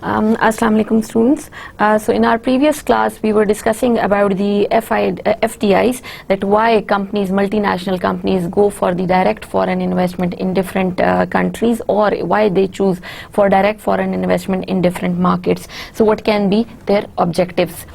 Assalamu alaikum students. So in our previous class we were discussing about the FDIs, that why companies, multinational companies go for the direct foreign investment in different countries, or why they choose for direct foreign investment in different markets. So what can be their objectives?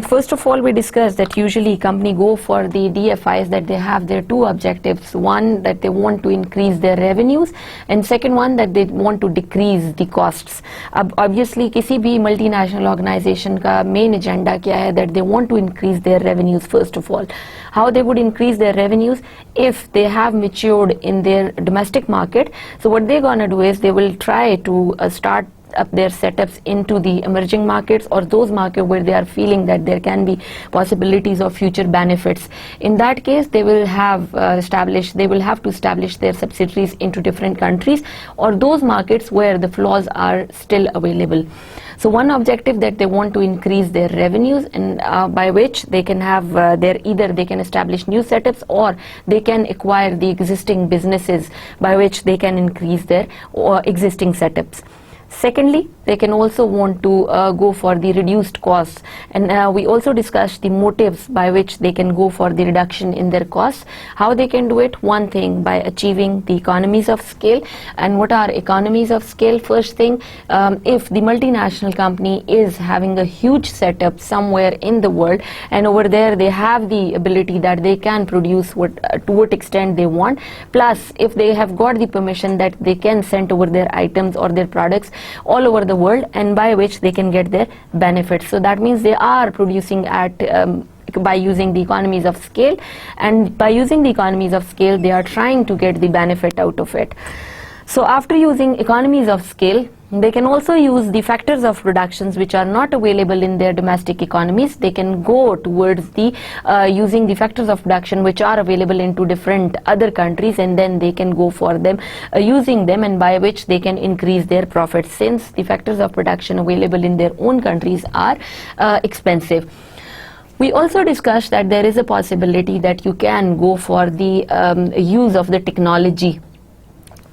First of all, we discussed that usually company go for the DFIs, that they have their two objectives. One, that they want to increase their revenues, and second one, that they want to decrease the costs. Obviously किसी भी multinational organization का main agenda क्या है, that they want to increase their revenues first of all. How they would increase their revenues? If they have matured in their domestic market, so what they're gonna do is they will try to start up their setups into the emerging markets, or those markets where they are feeling that there can be possibilities of future benefits. In that case, they will have to establish their subsidiaries into different countries, or those markets where the flaws are still available. So one objective, that they want to increase their revenues, and by which they can have either they can establish new setups, or they can acquire the existing businesses by which they can increase their existing setups. Secondly, they can also want to go for the reduced costs, and we also discussed the motives by which they can go for the reduction in their costs. How they can do it? One thing, by achieving the economies of scale. And what are economies of scale? First thing, if the multinational company is having a huge setup somewhere in the world, and over there they have the ability that they can produce to what extent they want, plus if they have got the permission that they can send over their items or their products all over the world, and by which they can get their benefits. So that means they are producing at by using the economies of scale, and by using the economies of scale they are trying to get the benefit out of it. So after using economies of scale, they can also use the factors of productions which are not available in their domestic economies. They can go towards the using the factors of production which are available into different other countries, and then they can go for them using them, and by which they can increase their profits, since the factors of production available in their own countries are expensive. We also discussed that there is a possibility that you can go for the use of the technology.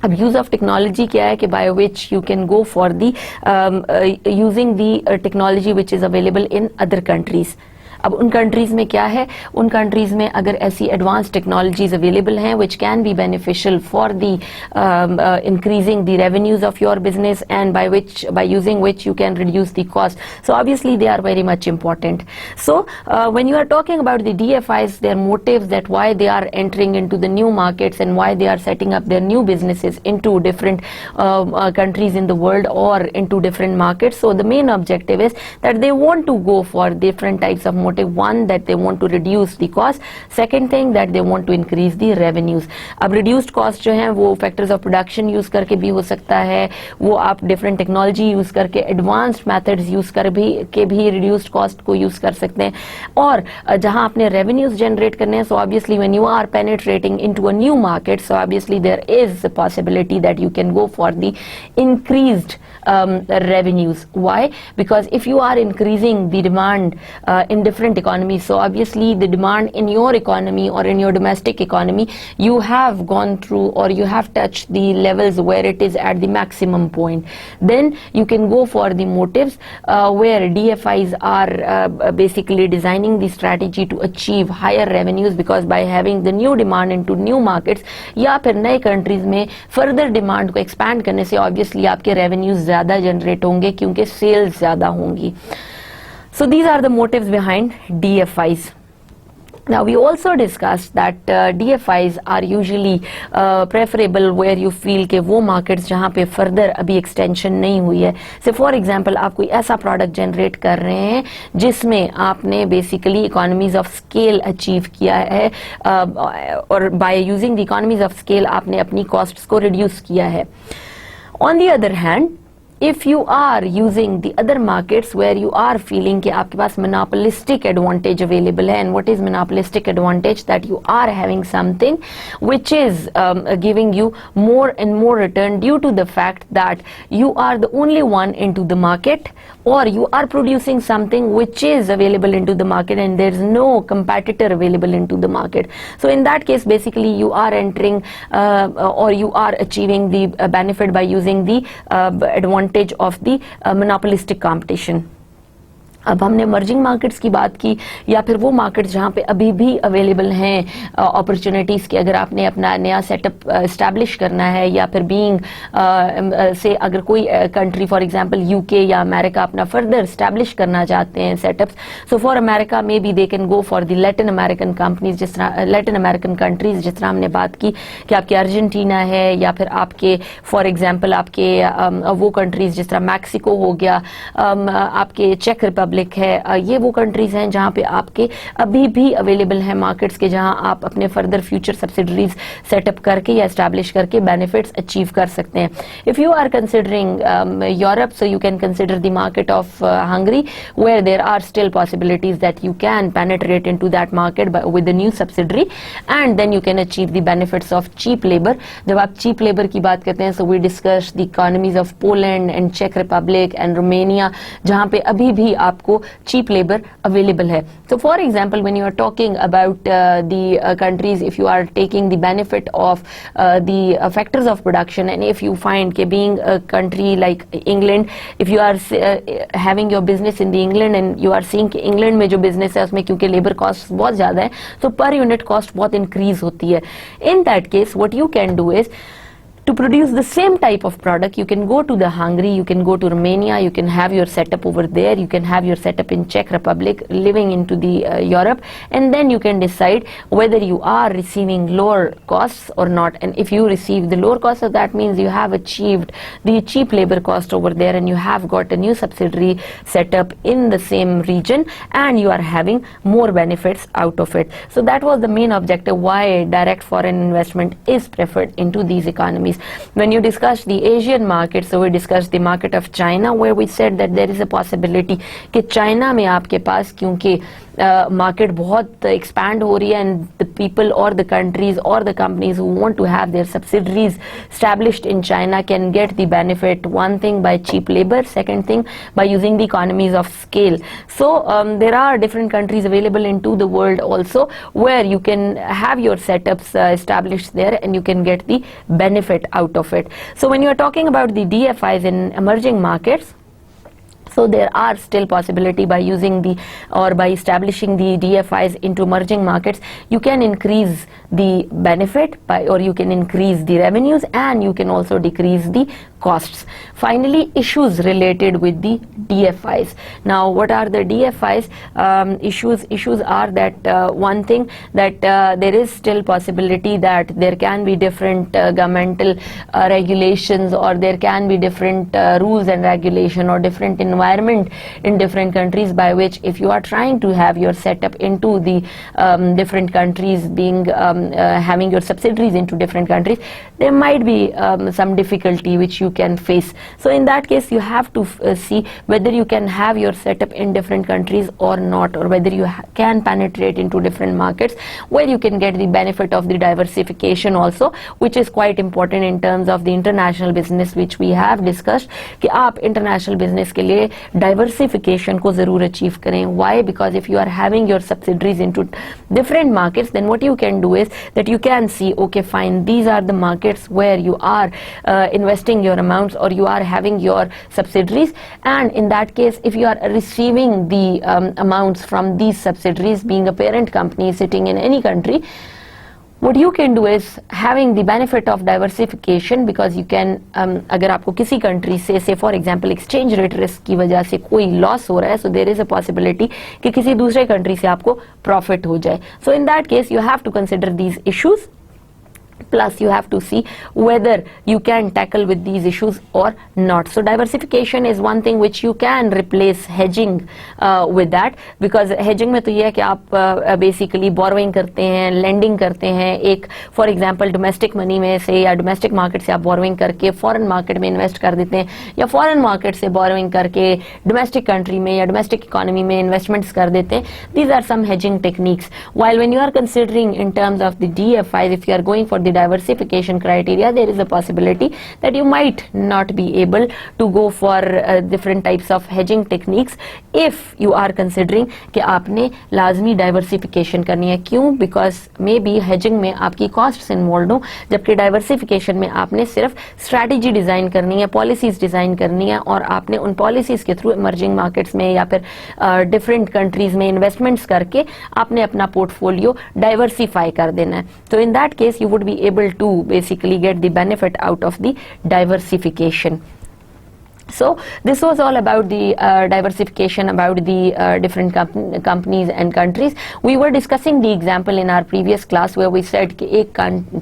अब use of technology क्या है कि by which you can go for the using the technology which is available in other countries. अब उन countries में क्या है, उन कंट्रीज़ में अगर ऐसी एडवांस टेक्नोलॉजीज अवेलेबल हैं which can be beneficial for the increasing the revenues of your business, and by using which you can reduce the cost. So obviously they are very much important. So when you are talking about the DFIs, their motives, that why they are entering into the new markets and why they are setting up their new businesses into different countries in the world or into different markets. So the main objective is that they want to go for different types of motive. One, that they want to reduce the cost. Second thing, that they want to increase the revenues. अब reduced cost जो है वो factors of production use करके भी हो सकता है, वो आप different technology use करके, advanced methods use कर भी reduced cost को use कर सकते हैं, और जहाँ आपने revenues generate करने हैं. So obviously when you are penetrating into a new market, so obviously there is a possibility that you can go for the increased revenues. Why? Because if you are increasing the demand in different economies, so obviously the demand in your economy or in your domestic economy, you have gone through or you have touched the levels where it is at the maximum point. Then you can go for the motives where DFIs are basically designing the strategy to achieve higher revenues, because by having the new demand into new markets या फिर नए countries में further demand को expand करने से obviously आपके revenues ज़्यादा generate होंगे क्योंकि sales ज़्यादा होंगी. So these are the motives behind DFIs. Now we also discussed that DFIs are usually preferable where you feel कि वो markets जहाँ पे further अभी extension नहीं हुई है. So for example, आप कोई ऐसा product generate कर रहे हैं जिसमें आपने basically economies of scale achieve किया है, और by using the economies of scale आपने अपनी costs को reduce किया है. On the other hand, if you are using the other markets where you are feeling कि आपके पास monopolistic advantage available है, and what is monopolistic advantage? That you are having something which is giving you more and more return due to the fact that you are the only one into the market, or you are producing something which is available into the market and there is no competitor available into the market. So in that case basically you are entering or you are achieving the benefit by using the advantage advantage of the monopolistic competition. अब हमने emerging markets की बात की, या फिर वो markets जहाँ पे अभी भी अवेलेबल हैं अपॉर्चुनिटीज़ की, अगर आपने अपना नया सेटअप इस्टेब्लिश करना है, या फिर बीइंग से अगर कोई कंट्री फॉर एग्जांपल यूके या अमेरिका अपना फर्दर इस्टेब्लिश करना चाहते हैं setups, so for America may be they can go for the Latin American companies, जिस तरह लैटिन अमेरिकन कंट्रीज जिस तरह हमने बात की कि आपके अर्जेंटीना है, या फिर आपके फॉर एग्जांपल आपके वो कंट्रीज जिस तरह मैक्सिको हो गया, आपके चेक रिपब्लिक है, ये वो कंट्रीज हैं जहां पे आपके अभी भी अवेलेबल हैं मार्केट्स के, जहां आप अपने फर्दर फ्यूचर सब्सिडरीज सेटअप करके या एस्टैब्लिश करके बेनिफिट्स अचीव कर सकते हैं. If you are considering Europe, so you can consider the market of Hungary, where there are still possibilities that you can penetrate into that market with the new subsidiary, and then you can achieve the benefits of cheap labour. जब आप cheap labour की बात करते हैं, so we discuss the economies of Poland and चेक Republic and Romania, जहां पे अभी भी आपको cheap labor available है. So for example, when you are talking about the countries, if you are taking the benefit of the factors of production, and if you find that being a country like England, if you are having your business in the England and you are seeing कि England में जो business है उसमें क्योंकि labor cost बहुत ज़्यादा है, तो per unit cost बहुत increase होती है. In that case, what you can do is to produce the same type of product, you can go to the Hungary, you can go to Romania, you can have your setup over there, you can have your setup in Czech Republic, living into the Europe, and then you can decide whether you are receiving lower costs or not. And if you receive the lower costs, so that means you have achieved the cheap labor cost over there, and you have got a new subsidiary setup in the same region, and you are having more benefits out of it. So that was the main objective why direct foreign investment is preferred into these economies. When you discuss the Asian market, so we discussed the market of China, where we said that there is a possibility कि China में आपके पास क्योंकि market बहुत expand हो रही है, and the people or the countries or the companies who want to have their subsidiaries established in China can get the benefit, one thing by cheap labor, second thing by using the economies of scale. So there are different countries available into the world also where you can have your setups established there, and you can get the benefit out of it. So when you are talking about the DFIs in emerging markets, so there are still possibility by using the or by establishing the DFIs into emerging markets, you can increase the benefit by, or you can increase the revenues, and you can also decrease the costs. Finally, issues related with the DFIs. Now, what are the DFIs? Issues are that one thing that there is still possibility that there can be different governmental regulations, or there can be different rules and regulation, or different environment in different countries, by which if you are trying to have your setup into the different countries, being having your subsidiaries into different countries, there might be some difficulty which you can face. So in that case, you have to see whether you can have your setup in different countries or not, or whether you can penetrate into different markets where you can get the benefit of the diversification also, which is quite important in terms of the international business, which we have discussed कि आप international business के लिए diversification को जरूर achieve करें. Why? Because if you are having your subsidiaries into different markets, then what you can do is that you can see, okay, fine, these are the markets where you are investing your amounts, or you are having your subsidiaries, and in that case, if you are receiving the amounts from these subsidiaries, being a parent company sitting in any country, what you can do is having the benefit of diversification, because you can अगर आपको किसी country से say for example exchange rate risk की वजह से कोई loss हो रहा है, so there is a possibility कि किसी दूसरे कंट्री से आपको प्रॉफिट हो जाए. So in that case you have to consider these issues, plus you have to see whether you can tackle with these issues or not. So diversification is one thing which you can replace hedging with that, because hedging में तो ये है कि आप basically borrowing करते हैं, lending करते हैं, एक for example domestic money में से या domestic market से आप borrowing करके foreign market में invest कर देते हैं, या foreign market से borrowing करके domestic country में या domestic economy में investments कर देते हैं. These are some hedging techniques. While when you are considering in terms of the DFIs, if you are going for the diversification criteria, there is a possibility that you might not be able to go for different types of hedging techniques if you are considering कि आपने लाजमी diversification करनी है. क्यों? Because maybe hedging में आपकी costs involved हो, जबकि diversification में आपने सिर्फ strategy डिजाइन करनी है, policies डिजाइन करनी है, और आपने उन policies के थ्रू emerging markets में या फिर different countries में investments करके आपने अपना portfolio diversify कर देना है. So in that case you would be able to basically get the benefit out of the diversification. So this was all about the diversification, about the different companies and countries. We were discussing the example in our previous class where we said कि एक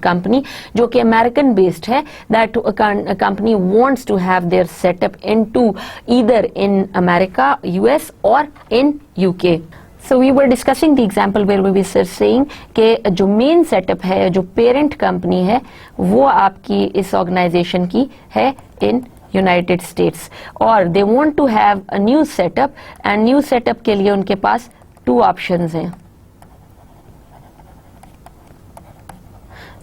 company जो कि American based है, that a company wants to have their setup into either in America, US or in UK. So we were discussing the example where we were saying कि जो main setup है, जो parent company है, वो आपकी इस organization की है in United States, और they want to have a new setup, and new setup के लिए उनके पास 2 options हैं.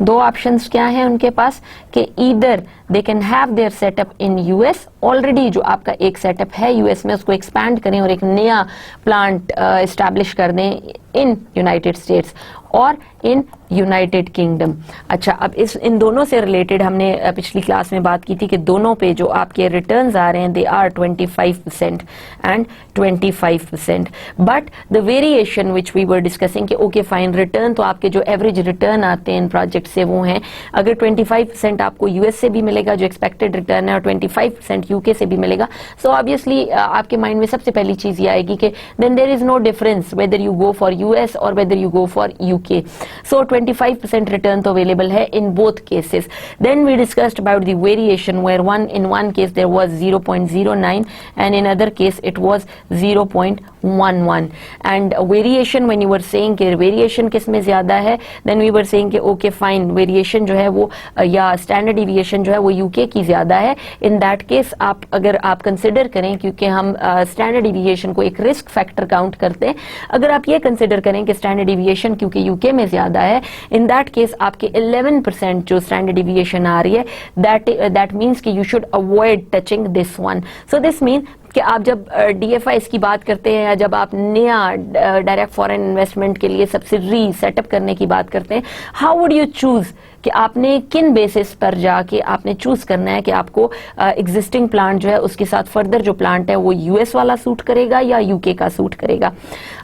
2 options क्या हैं उनके पास कि either they can have their setup in US, already जो आपका एक setup है US में उसको expand करें और एक नया plant establish कर दें in United States और in यूनाइटेड किंगडम. अच्छा, अब इन दोनों से रिलेटेड हमने पिछली क्लास में बात की थी कि दोनों पे जो आपके रिटर्न्स आ रहे हैं they are 25% and 25%, but the variation which we were discussing कि ओके फाइन, रिटर्न तो आपके जो एवरेज रिटर्न आते हैं इन प्रोजेक्ट से वो हैं, अगर 25% आपको यूएस से भी मिलेगा जो एक्सपेक्टेड रिटर्न है और 25% यूके से भी मिलेगा, सो ऑब्वियसली आपके माइंड में सबसे पहली चीज ये आएगी कि then there is no difference whether you go for US और whether you go for UK. So 25% return तो available है in both cases. Then we discussed about the variation where in one case there was 0.09 and in other case it was 0.11. And variation, when you were saying कि variation किस में ज़्यादा है, then we were saying कि okay fine, variation जो है वो या standard deviation जो है वो UK की ज़्यादा है. In that case अगर आप consider करें, क्योंकि हम standard deviation को एक risk factor count करते हैं, अगर आप ये consider करें कि standard deviation क्योंकि UK में ज़्यादा है, in that case आपके 11% जो standard deviation आ रही है, that means कि you should avoid touching this one. So this means कि आप जब DFIs की बात करते हैं या जब आप नया डायरेक्ट फॉरेन इन्वेस्टमेंट के लिए सब्सिडरी सेटअप करने की बात करते हैं, हाउ वुड यू चूज कि आपने किन बेसिस पर जाके आपने चूज करना है कि आपको एग्जिस्टिंग प्लांट जो है उसके साथ फर्दर जो प्लांट है वो यूएस वाला सूट करेगा या यूके का सूट करेगा.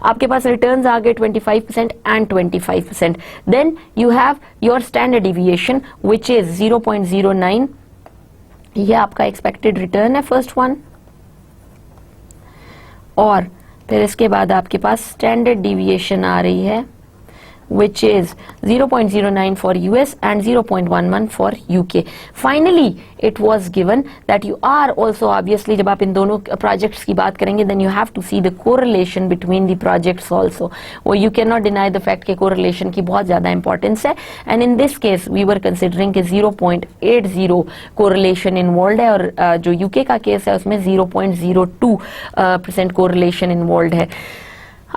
आपके पास रिटर्न्स आ गए 25% and 25%. Then you have your standard deviation which is 0.09. ये आपका एक्सपेक्टेड रिटर्न है फर्स्ट वन, और फिर इसके बाद आपके पास स्टैंडर्ड डिविएशन आ रही है which is 0.09 for US and 0.11 for UK. Finally, it was given that you are also obviously जब आप इन दोनों projects की बात करेंगे then you have to see the correlation between the projects also. वो you cannot deny the fact कि correlation की बहुत ज़्यादा importance है, and in this case we were considering कि 0.80 correlation involved है, और जो UK का केस है उसमें 0.02% correlation involved है.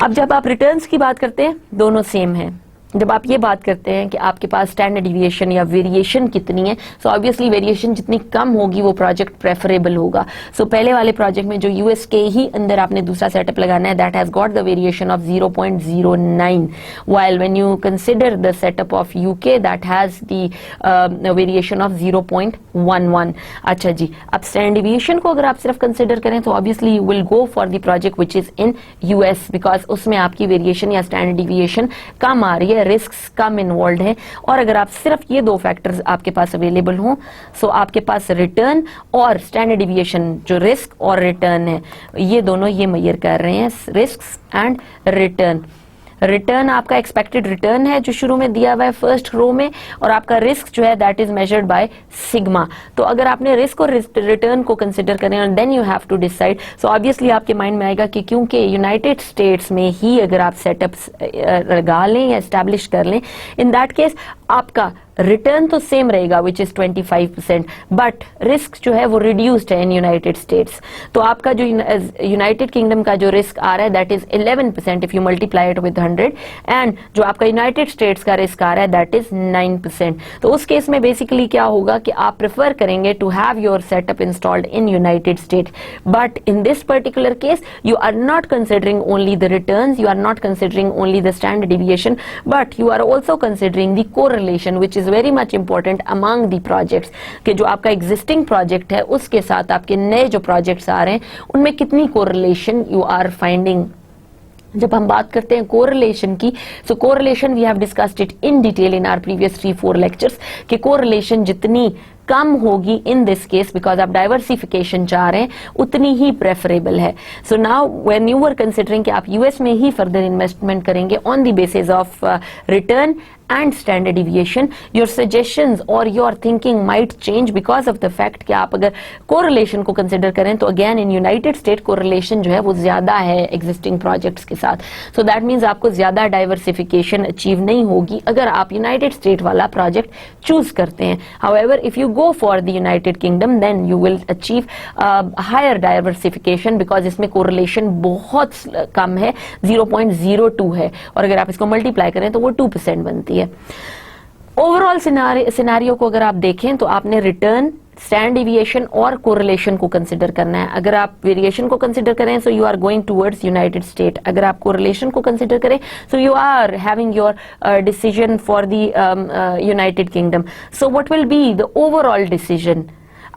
अब जब आप रिटर्न्स की बात करते हैं दोनों सेम हैं. जब आप ये बात करते हैं कि आपके पास स्टैंडर्ड डिविएशन या वेरिएशन कितनी है, सो ऑब्वियसली वेरिएशन जितनी कम होगी वो प्रोजेक्ट प्रेफरेबल होगा. सो पहले वाले प्रोजेक्ट में जो यूएस के ही अंदर आपने दूसरा सेटअप लगाना है, that has got the variation of 0.09, while when you consider the setup of UK that has the variation of 0.11. अच्छा जी, अब स्टैंडर्ड डिविएशन को अगर आप सिर्फ कंसिडर करें तो obviously you will go for the project which is in US, because उसमें आपकी वेरिएशन या स्टैंडर्ड डिविएशन कम आ रही है, रिस्क्स कम इन्वॉल्व हैं. और अगर आप सिर्फ ये दो फैक्टर्स आपके पास अवेलेबल हों, सो आपके पास रिटर्न और स्टैंडर्ड डिविएशन जो रिस्क और रिटर्न है ये दोनों ये मेजर कर रहे हैं, रिस्क्स एंड रिटर्न. रिटर्न आपका एक्सपेक्टेड रिटर्न है जो शुरू में दिया हुआ है फर्स्ट रो में, और आपका रिस्क जो है that is measured by sigma. तो अगर आपने रिस्क और रिटर्न को कंसिडर करें और then you have to decide, so obviously आपके माइंड में आएगा कि क्योंकि यूनाइटेड स्टेट्स में ही अगर आप सेटअप्स लगा लें या एस्टैब्लिश कर लें, इन दैट केस आपका रिटर्न तो सेम रहेगा विच इज 25%, बट रिस्क जो है वो रिड्यूस्ड है इन यूनाइटेड स्टेट्स। तो आपका जो यूनाइटेड किंगडम का जो रिस्क आ रहा है that is 11% if you multiply it with 100, and जो आपका यूनाइटेड स्टेट्स का रिस्क आ रहा है दैट इज 9%। तो उस केस में बेसिकली क्या होगा कि आप प्रेफर करेंगे to have your setup installed in United States, but in this particular case you are not considering only the returns, you are not considering only the standard deviation, but you are also considering the correlation which is very much important among the projects, कि जो आपका existing project है उसके साथ आपके नए जो projects आ रहे हैं उनमें कितनी correlation you are finding। जब हम बात करते हैं कोरिलेशन की, so correlation we have discussed it in detail in our previous 3-4 lectures, कि कोरिलेशन जितनी कम होगी इन दिस केस बिकॉज आप डाइवर्सिफिकेशन चाह रहे हैं उतनी ही प्रेफरेबल है। So now when you are considering कि आप यूएस में ही फर्दर इन्वेस्टमेंट करेंगे on the basis of return and standard deviation, your suggestions or your thinking might change because of the fact कि आप अगर correlation को consider करें तो again in United States correlation जो है वो ज्यादा है existing projects के साथ, so that means आपको ज्यादा diversification achieve नहीं होगी अगर आप United States वाला project choose करते हैं। However, if you go for the United Kingdom then you will achieve higher diversification because इसमें correlation बहुत कम है, 0.02 है, और अगर आप इसको multiply करें तो वो 2% बनती है। ओवरऑल सिनारियो को अगर आप देखें तो आपने रिटर्न, स्टैंडर्ड डिविएशन और कोरिलेशन को कंसिडर करना है। अगर आप वेरिएशन को कंसिडर करें so you are going towards United State, अगर आप कोरिलेशन को कंसिडर करें so you are having your decision for the United Kingdom. So what will be the overall decision?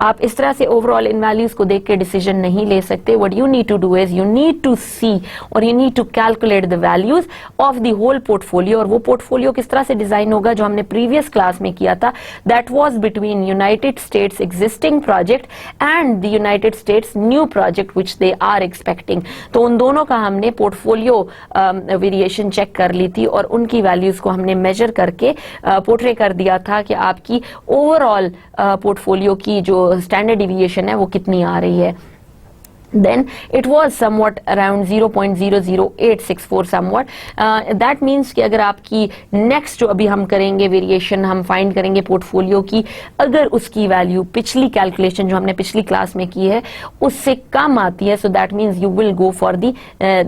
आप इस तरह से ओवरऑल इन वैल्यूज को देख के डिसीजन नहीं ले सकते। What you need to do is you need to see और you need to calculate the values of the whole portfolio. और वो पोर्टफोलियो किस तरह से डिजाइन होगा जो हमने प्रीवियस क्लास में किया था, that was between United States existing project and the United States new project which they are expecting. तो उन दोनों का हमने पोर्टफोलियो वेरिएशन चेक कर ली थी और उनकी वैल्यूज को हमने मेजर करके पोर्ट्रे कर दिया था कि आपकी ओवरऑल पोर्टफोलियो की जो स्टैंडर्ड डिविएशन है वो कितनी आ रही है। Then it was somewhat around 0.00864 somewhat. That means कि अगर आपकी next जो अभी हम करेंगे वेरिएशन हम फाइंड करेंगे पोर्टफोलियो की, अगर उसकी वैल्यू पिछली कैलकुलेशन जो हमने पिछली क्लास में की है उससे कम आती है, so that means you will go for the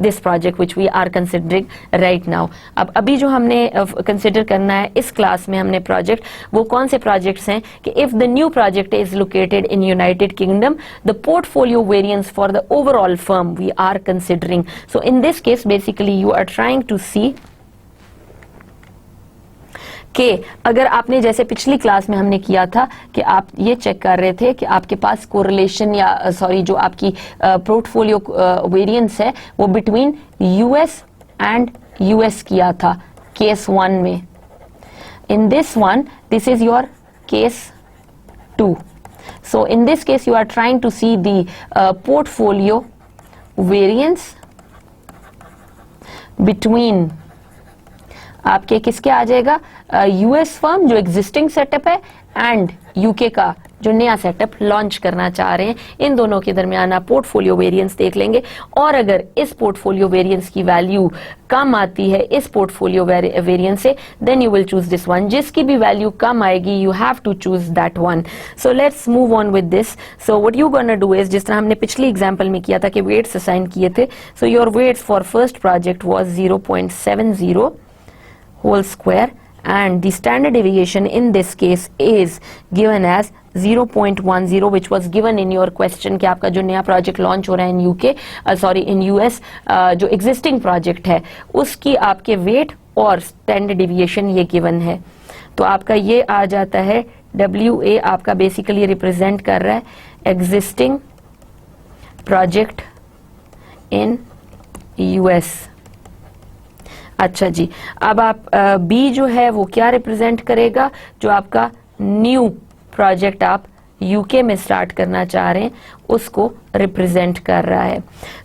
this project which we are considering right now. अब अभी जो हमने कंसिडर करना है इस क्लास में हमने प्रोजेक्ट, वो कौन से प्रोजेक्ट्स हैं कि if the new project is located in United Kingdom, the portfolio variance for the overall firm we are considering. So in this case basically you are trying to see कि अगर आपने जैसे पिछली क्लास में हमने किया था कि आप ये चेक कर रहे थे कि आपके पास कोरिलेशन या सॉरी जो आपकी पोर्टफोलियो वेरिएंस है वो बिटवीन यूएस एंड यूएस किया था केस 1 में। In this one this is your case 2. So in this case you are trying to see the portfolio variance between आपके किसके आ जाएगा यूएस फर्म जो एग्जिस्टिंग सेटअप है एंड यूके का जो नया सेटअप लॉन्च करना चाह रहे हैं, इन दोनों के दरमियान आप पोर्टफोलियो वेरिएंस देख लेंगे। और अगर इस पोर्टफोलियो वेरिएंस की वैल्यू कम आती है इस पोर्टफोलियो वेरिएंस से, then you will choose this one. जिसकी भी वैल्यू कम आएगी you have to choose that one. So let's move on with this. So what you gonna do is, जिस तरह हमने पिछली एग्जांपल में किया था कि वेट्स असाइन किए थे, so your waits for first project was 0.70 whole square and the standard deviation in this case is given as 0.10 which was given in your question कि आपका जो नया प्रोजेक्ट लॉन्च हो रहा है in UK sorry in US जो existing project है उसकी आपके वेट और स्टैंडर्ड डिविएशन ये गिवन है। तो आपका ये आ जाता है WA आपका बेसिकली रिप्रेजेंट कर रहा है एग्जिस्टिंग प्रोजेक्ट इन यूएस। अच्छा जी, अब आप बी जो है वो क्या रिप्रेजेंट करेगा, जो आपका न्यू प्रोजेक्ट आप यूके में स्टार्ट करना चाह रहे हैं उसको रिप्रेजेंट कर रहा है।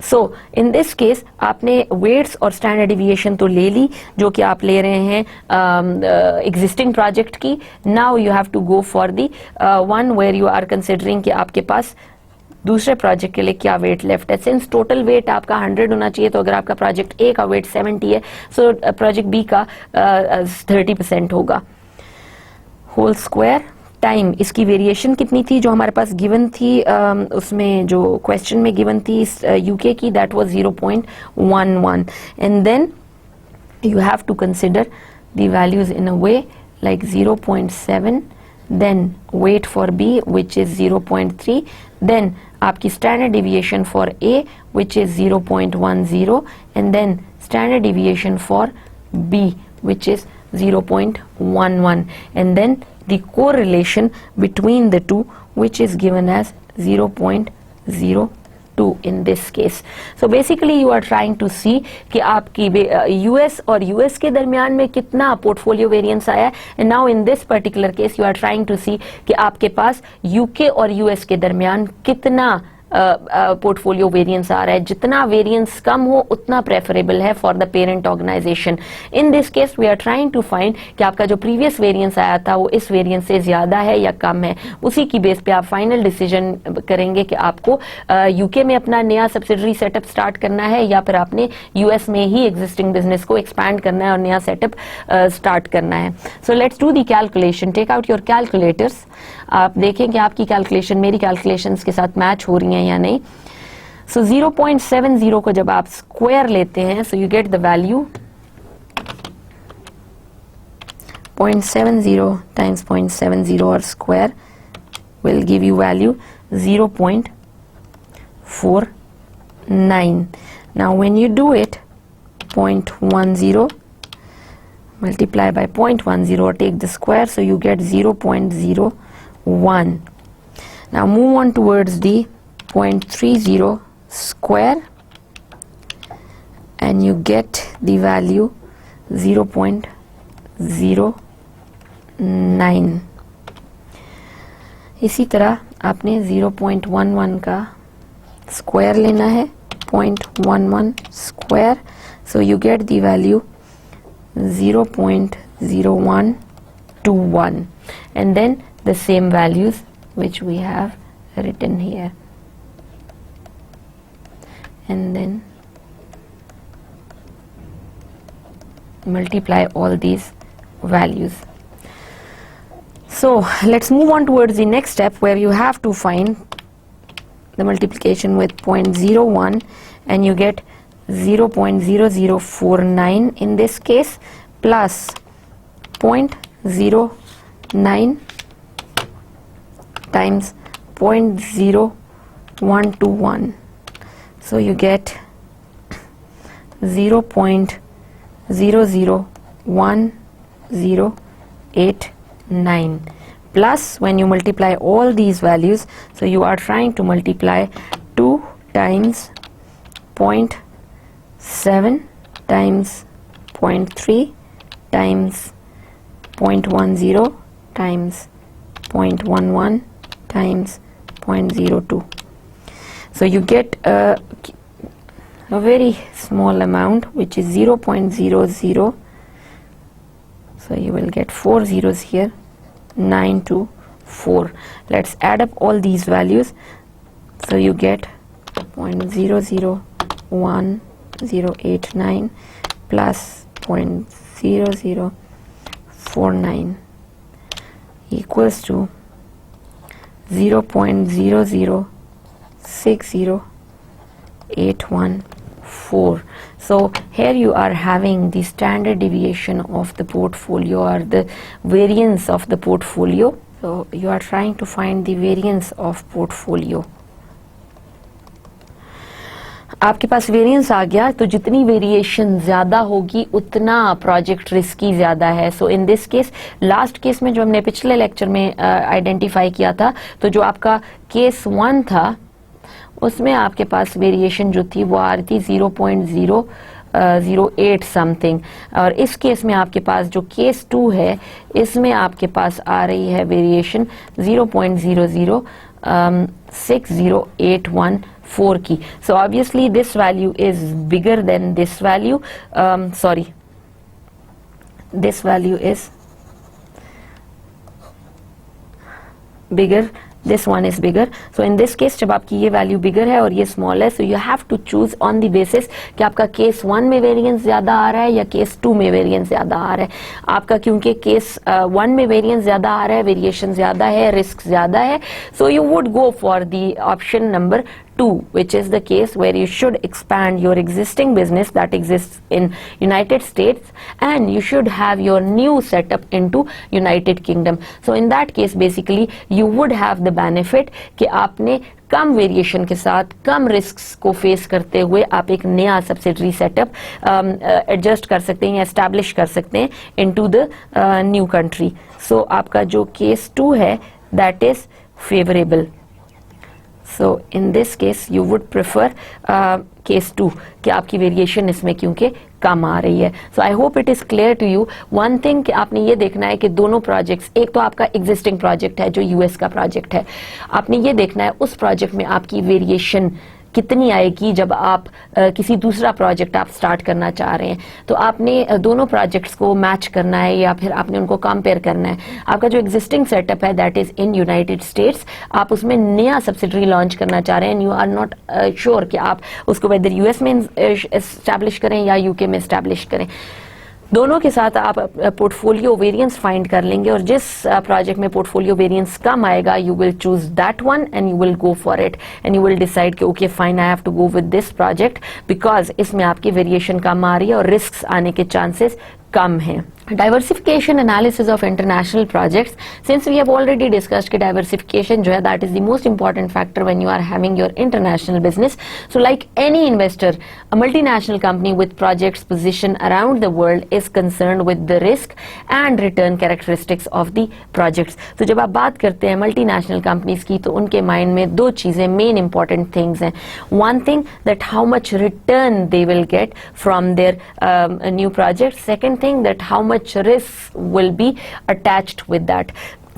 सो इन दिस केस आपने वेट्स और स्टैंडर्ड डिविएशन तो ले ली जो कि आप ले रहे हैं एग्जिस्टिंग प्रोजेक्ट की। Now you have to go for the one where you are considering कि आपके पास दूसरे प्रोजेक्ट के लिए क्या वेट लेफ्ट है। सिंस टोटल वेट आपका 100 होना चाहिए, तो अगर आपका प्रोजेक्ट ए का वेट 70 है सो प्रोजेक्ट बी का 30% होगा। होल स्क्वायर टाइम इसकी वेरिएशन कितनी थी जो हमारे पास गिवन थी, उसमें जो क्वेश्चन में गिवन थी यूके की, that was 0.11 and then you have to consider the values in a way like 0.7, then wait for B which is 0.3, then आपकी standard deviation for A which is 0.10 and then standard deviation for B which is 0.11 and then the correlation between the two which is given as 0.02 in this case. So basically you are trying to see कि आपकी US और US के दरमियान में कितना portfolio variance आया है, and now in this particular case you are trying to see कि आपके पास UK और US के दरमियान कितना पोर्टफोलियो वेरिएंस आ रहा है. जितना वेरिएंस कम हो उतना प्रेफरेबल है for the parent organisation. In this case we are trying to find कि आपका जो प्रीवियस वेरिएंस आया था वो इस वेरिएंस से ज्यादा है या कम है. उसी की बेस पे आप फाइनल डिसीजन करेंगे कि आपको यूके में अपना नया सब्सिडरी सेटअप स्टार्ट करना है या फिर आपने यूएस में ही एग्जिस्टिंग बिजनेस को एक्सपैंड करना है और नया सेटअप स्टार्ट करना है. So let's do the calculation. Take out your calculators. आप देखें कि आपकी कैलकुलेशन मेरी कैलकुलेशंस के साथ मैच हो रही हैं या नहीं. सो 0.70 को जब आप स्क्वायर लेते हैं, so you get the value 0.70 times 0.70 और square will give you value 0.49. Now when you do it 0.10 multiply by 0.10 or take the square, so you get 0.01. Now move on towards the 0.30 square and you get the value 0.09. इसी तरह आपने 0.11 का square लेना है, 0.11 square, so you get the value 0.0121 and then the same values which we have written here and then multiply all these values. So let's move on towards the next step where you have to find the multiplication with 0.01 and you get 0.0049 in this case plus 0.09 times 0.0121. So you get 0.001089 plus when you multiply all these values, so you are trying to multiply 2 times 0.7 times 0.3 times 0.10 times 0.11 times 0.02. So you get a very small amount which is 0.00. So you will get 4 zeros here, 924. Let's add up all these values. So you get 0.001089 plus 0.0049 equals to 0.0060814. So here you are having the standard deviation of the portfolio or the variance of the portfolio. So you are trying to find the variance of portfolio. आपके पास variance आ गया, तो जितनी variation ज्यादा होगी उतना project risky ज्यादा है. So in this case, last case में जो हमने पिछले लेक्चर में आइडेंटिफाई किया था, तो जो आपका केस 1 था उसमें आपके पास वेरिएशन जो थी वो आ रही थी 0.008 समथिंग, और इस केस में आपके पास जो केस 2 है इसमें आपके पास आ रही है वेरिएशन 0.0060814 की. So obviously this value is bigger than this value. This value is bigger this one is bigger. So in this case जब आपकी ये वैल्यू बिगर है और ये स्मॉल है, so you have to choose on the basis कि आपका case 1 में वेरिएंस ज्यादा आ रहा है या केस 2 में वेरिएंस ज्यादा आ रहा है. आपका क्योंकि केस 1 में वेरिएंस ज्यादा आ रहा है, वेरिएशन ज्यादा है, रिस्क ज्यादा है, so you would go for the option number 2, which is the case where you should expand your existing business that exists in United States and you should have your new setup into United Kingdom. So in that case basically you would have the benefit कि आपने कम variation के साथ कम risks को face करते हुए आप एक नया सब्सिडरी सेटअप एडजस्ट कर सकते हैं या एस्टैब्लिश कर सकते हैं इनटू द न्यू कंट्री. सो आपका जो केस 2 है that is favourable. So in this case you would prefer case 2 कि आपकी वेरिएशन इसमें क्योंकि कम आ रही है. So I hope it is clear to you. One thing कि आपने ये देखना है कि दोनों प्रोजेक्ट्स, एक तो आपका एग्जिस्टिंग प्रोजेक्ट है जो यूएस का प्रोजेक्ट है, आपने ये देखना है उस प्रोजेक्ट में आपकी वेरिएशन कितनी आएगी जब आप किसी दूसरा प्रोजेक्ट आप स्टार्ट करना चाह रहे हैं. तो आपने दोनों प्रोजेक्ट्स को मैच करना है या फिर आपने उनको कंपेयर करना है. आपका जो एग्जिस्टिंग सेटअप है that is in United states, आप उसमें नया सब्सिडरी लॉन्च करना चाह रहे हैं, यू आर नॉट श्योर कि आप उसको वेदर यूएस में एस्टैब्लिश करें या यूके में एस्टैब्लिश करें. दोनों के साथ आप पोर्टफोलियो वेरिएंस फाइंड कर लेंगे और जिस प्रोजेक्ट में पोर्टफोलियो वेरिएंस कम आएगा you will choose that one and you will go for it and you will decide कि okay fine I have to go with this project because इसमें आपकी वेरिएशन कम आ रही है और रिस्क आने के चांसेस कम है. Diversification analysis of international projects. Since we have already discussed कि diversification जो है that is the most important factor when you are having your international business. So like any investor, a multinational company with projects positioned around the world is concerned with the risk and return characteristics of the projects. तो जब आप बात करते हैं multinational companies की तो उनके mind में दो चीजें main important things हैं. One thing that how much return they will get from their new project. Second thing that how much risk will be attached with that.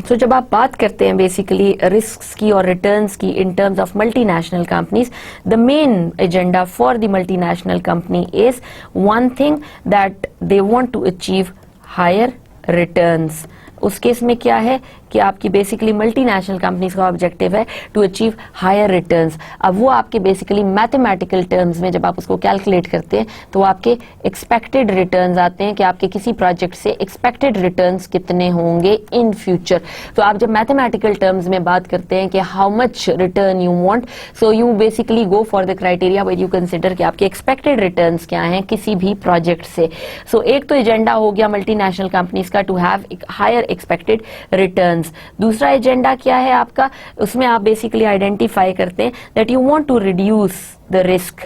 So जब आप बात करते हैं basically risks की और returns की in terms of multinational companies, the main agenda for the multinational company is one thing that they want to achieve higher returns. उस case में क्या है कि आपकी बेसिकली मल्टीनेशनल कंपनीज का ऑब्जेक्टिव है टू अचीव हायर रिटर्न्स. अब वो आपके बेसिकली मैथमेटिकल टर्म्स में जब आप उसको कैलकुलेट करते हैं तो आपके एक्सपेक्टेड रिटर्न्स आते हैं कि आपके किसी प्रोजेक्ट से एक्सपेक्टेड रिटर्न्स कितने होंगे इन फ्यूचर. तो आप जब मैथमेटिकल टर्म्स में बात करते हैं कि how much return you want, so you basically go for the criteria where you consider कि आपके एक्सपेक्टेड रिटर्न्स क्या हैं किसी भी प्रोजेक्ट से. सो एक तो एजेंडा हो गया मल्टीनेशनल कंपनीज का to have higher expected returns. दूसरा एजेंडा क्या है आपका, उसमें आप बेसिकली आइडेंटिफाई करते हैं that you want to reduce the risk.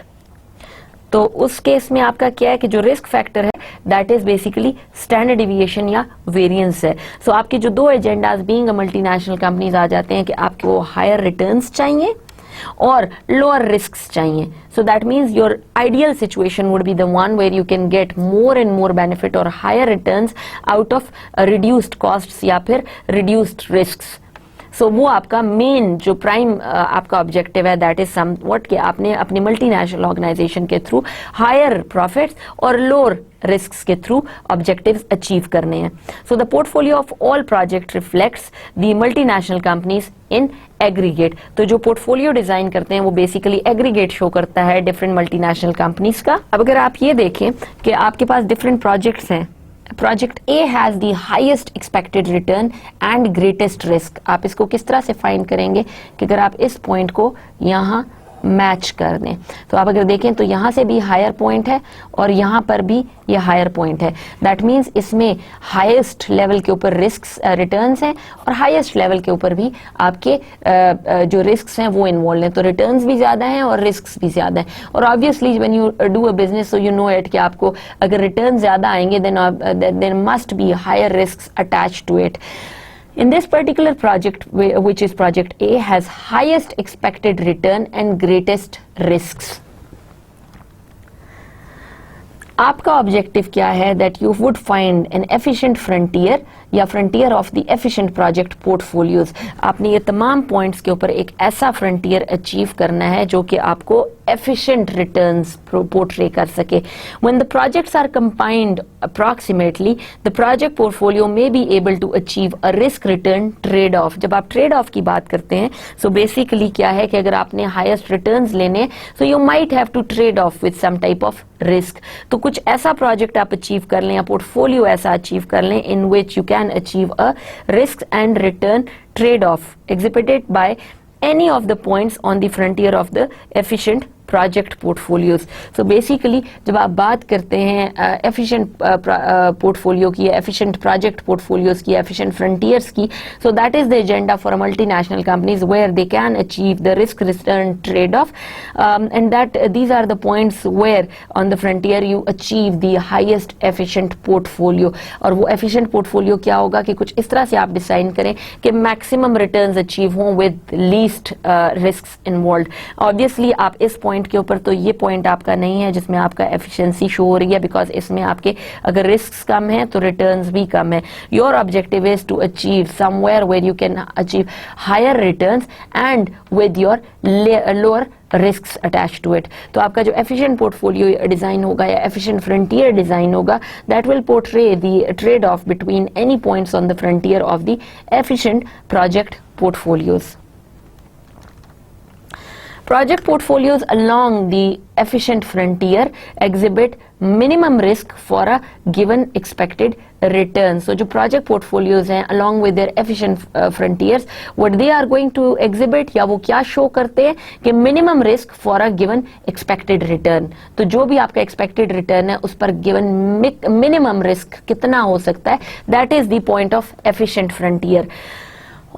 तो उस केस में आपका क्या है कि जो रिस्क फैक्टर है that is basically standard deviation या वेरिएंस है. सो आपके जो दो agendas being a multinational companies आ जाते हैं कि आपको हायर रिटर्न्स चाहिए और लोअर रिस्क्स चाहिए. So that means your ideal situation would be the one where you can get more and more benefit or higher returns out of reduced costs या फिर reduced risks. So वो आपका main जो prime आपका objective है that is somewhat कि आपने अपनी मल्टीनेशनल ऑर्गेनाइजेशन के थ्रू हायर प्रॉफिट्स और लोअर risks के थ्रू ऑब्जेक्टिव्स अचीव करने हैं. So the portfolio of all project reflects the multinational companies in aggregate. तो जो पोर्टफोलियो डिजाइन करते हैं वो बेसिकली एग्रीगेट शो करता है डिफरेंट मल्टीनेशनल कंपनीज का. अब अगर आप ये देखें कि आपके पास डिफरेंट प्रोजेक्ट्स हैं, project A has the highest expected return and greatest risk. आप इसको किस तरह से फाइंड करेंगे कि अगर आप इस पॉइंट को यहाँ मैच कर दें तो आप अगर देखें तो यहाँ से भी हायर पॉइंट है और यहाँ पर भी ये हायर पॉइंट है. दैट मीन्स इसमें हाईएस्ट लेवल के ऊपर रिस्क्स रिटर्न्स हैं और हाईएस्ट लेवल के ऊपर भी आपके जो रिस्क्स हैं वो इन्वॉल्व हैं. तो रिटर्न्स भी ज्यादा हैं और रिस्क्स भी ज्यादा हैं. और obviously when you do a business so you know it कि आपको अगर रिटर्न ज्यादा आएंगे then must be higher risks attached to it. In this particular project, which is project A, has highest expected return and greatest risks. आपका objective क्या है that you would find an efficient frontier या frontier of the efficient project portfolios. आपने ये तमाम points के ऊपर एक ऐसा फ्रंटियर अचीव करना है जो कि आपको एफिशिएंट रिटर्न्स पोर्ट्रे कर सके. When the projects are combined approximately the project portfolio may be able to achieve a risk return trade off. जब आप trade off की बात करते हैं, so basically क्या है कि अगर आपने highest returns लेने, so you might have to trade off with some type of risk. तो कुछ ऐसा project आप achieve कर लें या portfolio ऐसा achieve कर लें in which you can achieve a risk and return trade off exhibited by any of the points on the frontier of the efficient project portfolios. So basically जब आप बात करते हैं efficient portfolio की, efficient project portfolios की, efficient frontiers की, so that is the agenda for a multinational companies where they can achieve the risk return trade-off, and that these are the points where on the frontier you achieve the highest efficient portfolio. और वो efficient portfolio क्या होगा कि कुछ इस तरह से आप डिसाइन करें कि maximum returns achieve हों with least risks involved. Obviously आप इस point के ऊपर तो ये पॉइंट आपका नहीं है जिसमें आपका एफिशिएंसी शो हो रही है, बिकॉज इसमें आपके अगर रिस्क कम है तो रिटर्न्स भी कम है. Your objective is to achieve somewhere where you can achieve higher returns and with your lower risks attached to it. तो आपका जो efficient portfolio डिजाइन होगा या efficient frontier डिजाइन होगा, that will portray the trade off between any points on the frontier of the efficient project portfolios. Project portfolios along the efficient frontier exhibit minimum risk for a given expected return. So जो project portfolios हैं along with their efficient frontiers, what they are going to exhibit या वो क्या show करते हैं कि minimum risk for a given expected return. तो जो भी आपका expected return है उस पर given minimum risk कितना हो सकता है, that is the point of efficient frontier.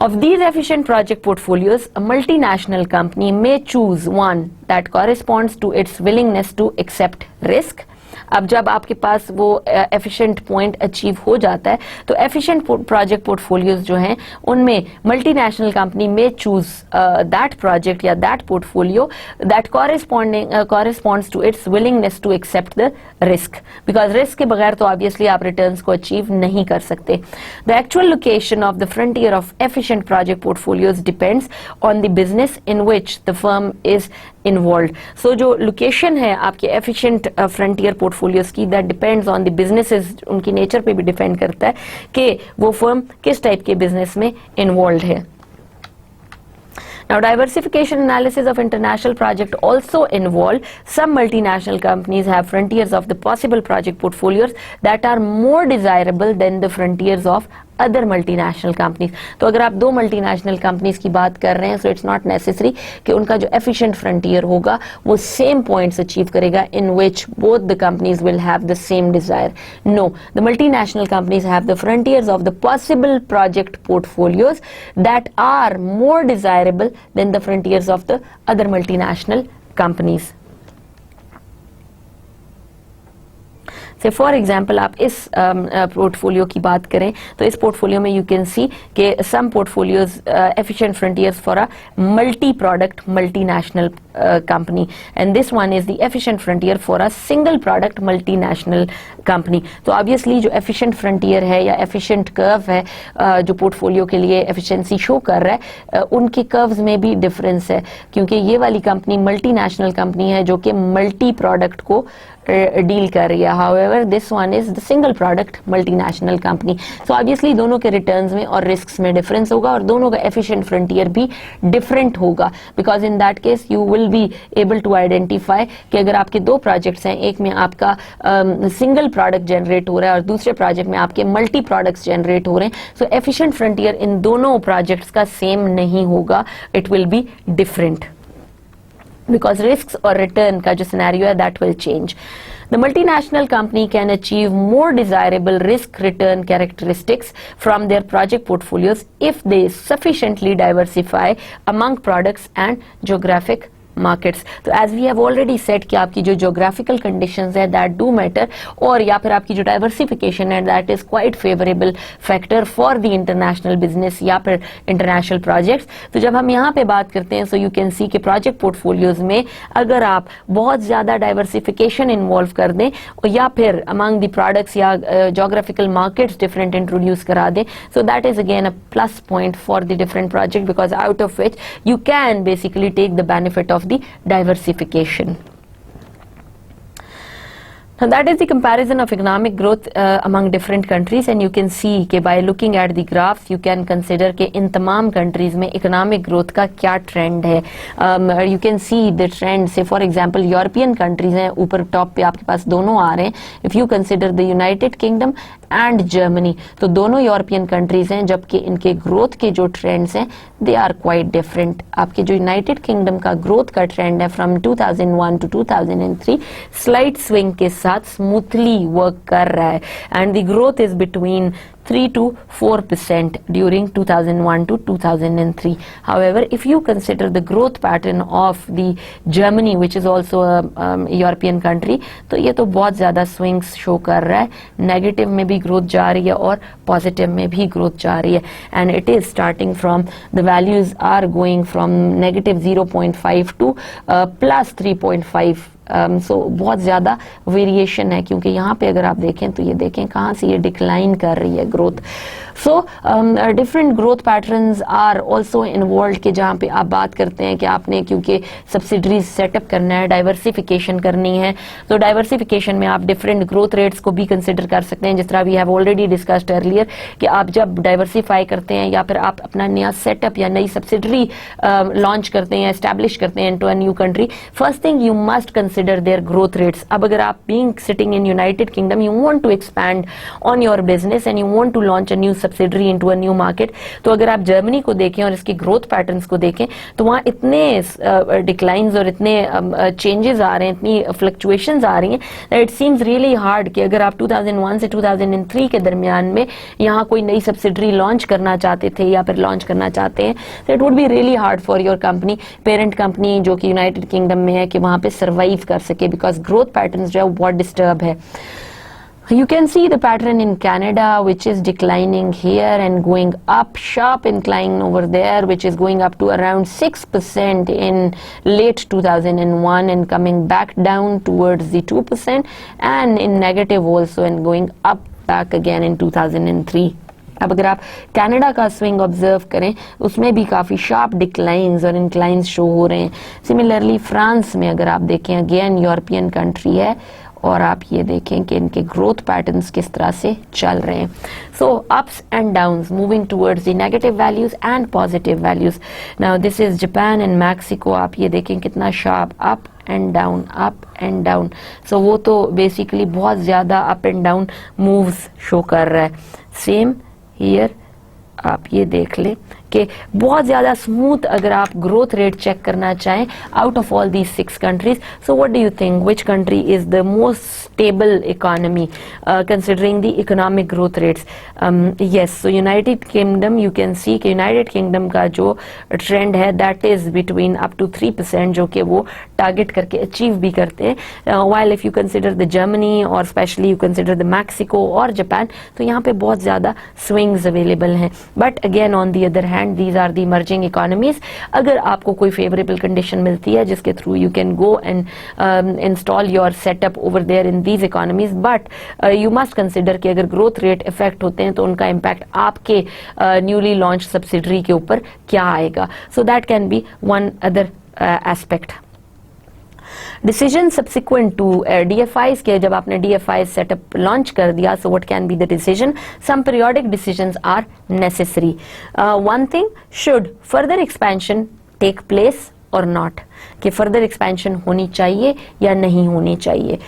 Of these efficient project portfolios, a multinational company may choose one that corresponds to its willingness to accept risk. अब जब आपके पास वो एफिशिएंट पॉइंट अचीव हो जाता है तो एफिशिएंट प्रोजेक्ट पोर्टफोलियोज जो हैं उनमें मल्टीनेशनल कंपनी में चूज दैट प्रोजेक्ट या that portfolio that corresponds to its willingness to accept the risk, because risk के बगैर तो ऑब्वियसली आप रिटर्न्स को अचीव नहीं कर सकते. The actual location of the frontier of efficient project portfolios depends on the business in which the firm is involve. So जो location है आपके एफिशिएंट फ्रंटियर पोर्टफोलियोज की, that depends on the businesses, उनकी nature पे भी depend करता है कि वो फर्म किस टाइप के बिजनेस में इन्वॉल्व है. Now, diversification analysis of international project also involve some multinational companies have frontiers of the possible project portfolios that are more desirable than the frontiers of other multinational companies. तो अगर आप दो multinational companies की बात कर रहे हैं, so it's not necessary कि उनका जो एफिशिएंट फ्रंटियर होगा वो सेम पॉइंट्स अचीव करेगा in which both the companies will have the same desire. No, the multinational companies have the frontiers of the possible project portfolios that are more desirable than the frontiers of the other multinational companies. Say for example आप इस portfolio की बात करें तो इस portfolio में you can see कि some portfolios efficient frontiers for a multi product multinational company, and this one is the efficient frontier for a single product multinational company. तो ऑब्वियसली जो एफिशिएंट फ्रंटियर है या एफिशिएंट कर्व है जो portfolio के लिए efficiency show कर रहा है, उनके कर्व्स में भी डिफरेंस है, क्योंकि ये वाली कंपनी मल्टीनेशनल कंपनी है जो कि मल्टी प्रोडक्ट को डील कर रही है. However this one is the single product multinational company. So obviously दोनों के रिटर्न्स में और रिस्क्स में डिफरेंस होगा और दोनों का एफिशिएंट फ्रंटियर भी डिफरेंट होगा, because in that case you will be able to identify कि अगर आपके दो प्रोजेक्ट्स हैं, एक में आपका सिंगल प्रोडक्ट जनरेट हो रहा है और दूसरे प्रोजेक्ट में आपके मल्टी प्रोडक्ट्स जनरेट हो रहे हैं, सो एफिशिएंट फ्रंटियर इन दोनों प्रोजेक्ट्स का सेम नहीं होगा, it will be different because risks or return का जो scenario है that will change. The multinational company can achieve more desirable risk return characteristics from their project portfolios if they sufficiently diversify among products and geographic markets. तो as we have already said कि आपकी जो geographical conditions है that do matter, और या फिर आपकी जो diversification है that is quite favorable factor for the international business या फिर international projects. तो जब हम यहाँ पे बात करते हैं so you can see कि project portfolios में अगर आप बहुत ज़्यादा diversification involve कर दें या फिर among the products या geographical markets different introduce करा दें, so that is again a plus point for the different project, because out of which you can basically take the benefit of the diversification. That is the comparison of economic growth among different countries, and you can see कि by looking at the graphs you can consider कि इन तमाम countries में economic growth का क्या trend है. You can see the trend, say for example European countries हैं, ऊपर top पे आपके पास दोनों आ रहे हैं. If you consider the United Kingdom and Germany, तो दोनों यूरोपियन कंट्रीज हैं, जबकि इनके ग्रोथ के जो ट्रेंड्स हैं दे आर क्वाइट डिफरेंट. आपके जो यूनाइटेड किंगडम का ग्रोथ का ट्रेंड है फ्रॉम 2001 टू 2003 स्लाइड स्विंग के साथ स्मूथली वर्क कर रहा है, and the growth is between 3 to 4% during 2001 to 2003. However, if you consider the growth pattern of the Germany, which is also a European country, तो ये तो बहुत ज़्यादा swings show कर रहा है. नेगेटिव में भी ग्रोथ जा रही है और पॉजिटिव में भी ग्रोथ जा रही है, and it is starting from the values are going from negative 0.5 to plus 3.5. सो बहुत ज़्यादा वेरिएशन है, क्योंकि यहाँ पे अगर आप देखें तो ये देखें कहाँ से ये डिक्लाइन कर रही है growth. So different growth patterns are also involve के जहाँ पे आप बात करते हैं कि आपने क्योंकि सब्सिडरीज सेटअप करना है, डाइवर्सिफिकेशन करनी है, तो डाइवर्सिफिकेशन में आप डिफरेंट ग्रोथ रेट्स को भी कंसिडर कर सकते हैं. जिस तरह we have already discussed earlier कि आप जब डाइवर्सिफाई करते हैं या फिर आप अपना नया सेटअप या नई सब्सिडरी लॉन्च करते हैं, एस्टैब्लिश करते हैं into a new country, first thing you must consider their growth rates. अब अगर आप being sitting in United Kingdom you want to expand on your business and you want to launch a new subsidiary into a new market, तो अगर आप Germany को देखें और इसकी ग्रोथ पैटर्न्स को देखें तो वहां इतने डिक्लाइंस और इतने चेंजेस आ रहे हैं, इतनी फ्लक्चुएशंस आ रही हैं that it seems really hard कि अगर आप 2001 से 2003 के दरमियान में यहाँ कोई नई सब्सिडरी लॉन्च करना चाहते थे या फिर लॉन्च करना चाहते हैं तो it would be really hard for your company, parent company जो कि यूनाइटेड किंगडम में है, कि वहां पे सर्वाइव कर सके, बिकॉज ग्रोथ पैटर्न्स जो है बहुत डिस्टर्ब है. You can see the pattern in Canada, which is declining here and going up, sharp incline over there, which is going up to around 6% in late 2001 and coming back down towards the 2%, and in negative also and going up back again in 2003. अब अगर आप Canada का swing observe करें उसमें भी काफ़ी sharp declines और inclines show हो रहे हैं. सिमिलरली फ्रांस में अगर आप देखें, अगेन यूरोपियन कंट्री है, और आप ये देखें कि इनके ग्रोथ पैटर्न्स किस तरह से चल रहे हैं. So ups and downs moving towards the negative values and positive values. Now this is Japan and Mexico. आप ये देखें कितना sharp up and down, up and down. So वो तो बेसिकली बहुत ज़्यादा up and down moves show कर रहा है. सेम हियर आप ये देख लें कि बहुत ज़्यादा स्मूथ अगर आप ग्रोथ रेट चेक करना चाहें out of all these 6 countries. So what do you think which country is the most stable economy considering the economic growth rates? Yes, so United Kingdom, you can see कि United Kingdom का जो trend है that is between up to 3%, जो कि वो target करके achieve भी करते हैं. While if you consider the Germany और specially you consider the Mexico और जापान, तो यहाँ पे बहुत ज़्यादा स्विंग्स अवेलेबल हैं. But again on the other hand these are the emerging economies. अगर आपको कोई favorable condition मिलती है जिसके through you can go and install your setup over there in these economies, but you must consider कि अगर growth rate affect होते हैं तो उनका impact आपके newly launched subsidiary के ऊपर क्या आएगा. So that can be one other aspect. Decision subsequent to DFIs के जब आपने DFI setup launch कर दिया, so what can be the decision? Some periodic decisions are necessary. One thing, should further expansion take place or not? कि further expansion होनी चाहिए या नहीं होनी चाहिए.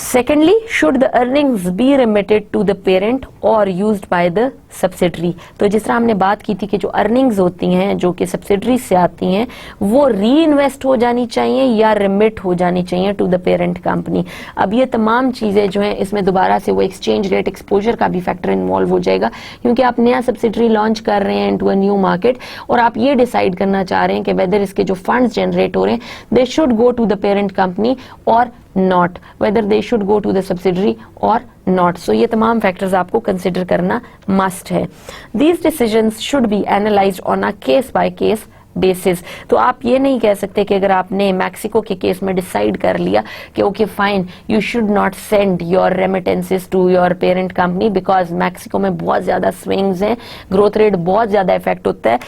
Secondly, should the earnings be remitted to the parent or used by the subsidiary? तो जिस तरह हमने बात की थी कि जो अर्निंग्स होती हैं जो कि सब्सिडरी से आती हैं वो री इन्वेस्ट हो जानी चाहिए या रिमिट हो जानी चाहिए टू द पेरेंट कंपनी. अब ये तमाम चीज़ें जो हैं इसमें दोबारा से वो एक्सचेंज रेट एक्सपोजर का भी फैक्टर इन्वॉल्व हो जाएगा, क्योंकि आप नया सब्सिडरी लॉन्च कर रहे हैं इनटू अ न्यू मार्केट और आप ये डिसाइड करना चाह रहे हैं कि वेदर इसके जो फंड्स जनरेट हो रहे हैं they should go to the parent company और not, whether they should go to the subsidiary or not. So ये तमाम factors आपको consider करना must है. These decisions should be analyzed on a case by case basis. तो आप ये नहीं कह सकते कि अगर आपने मैक्सिको के केस में डिसाइड कर लिया कि okay fine, you should not send your remittances to your parent company because Mexico में बहुत ज्यादा स्विंग्स हैं, ग्रोथ रेट बहुत ज्यादा इफेक्ट होता है,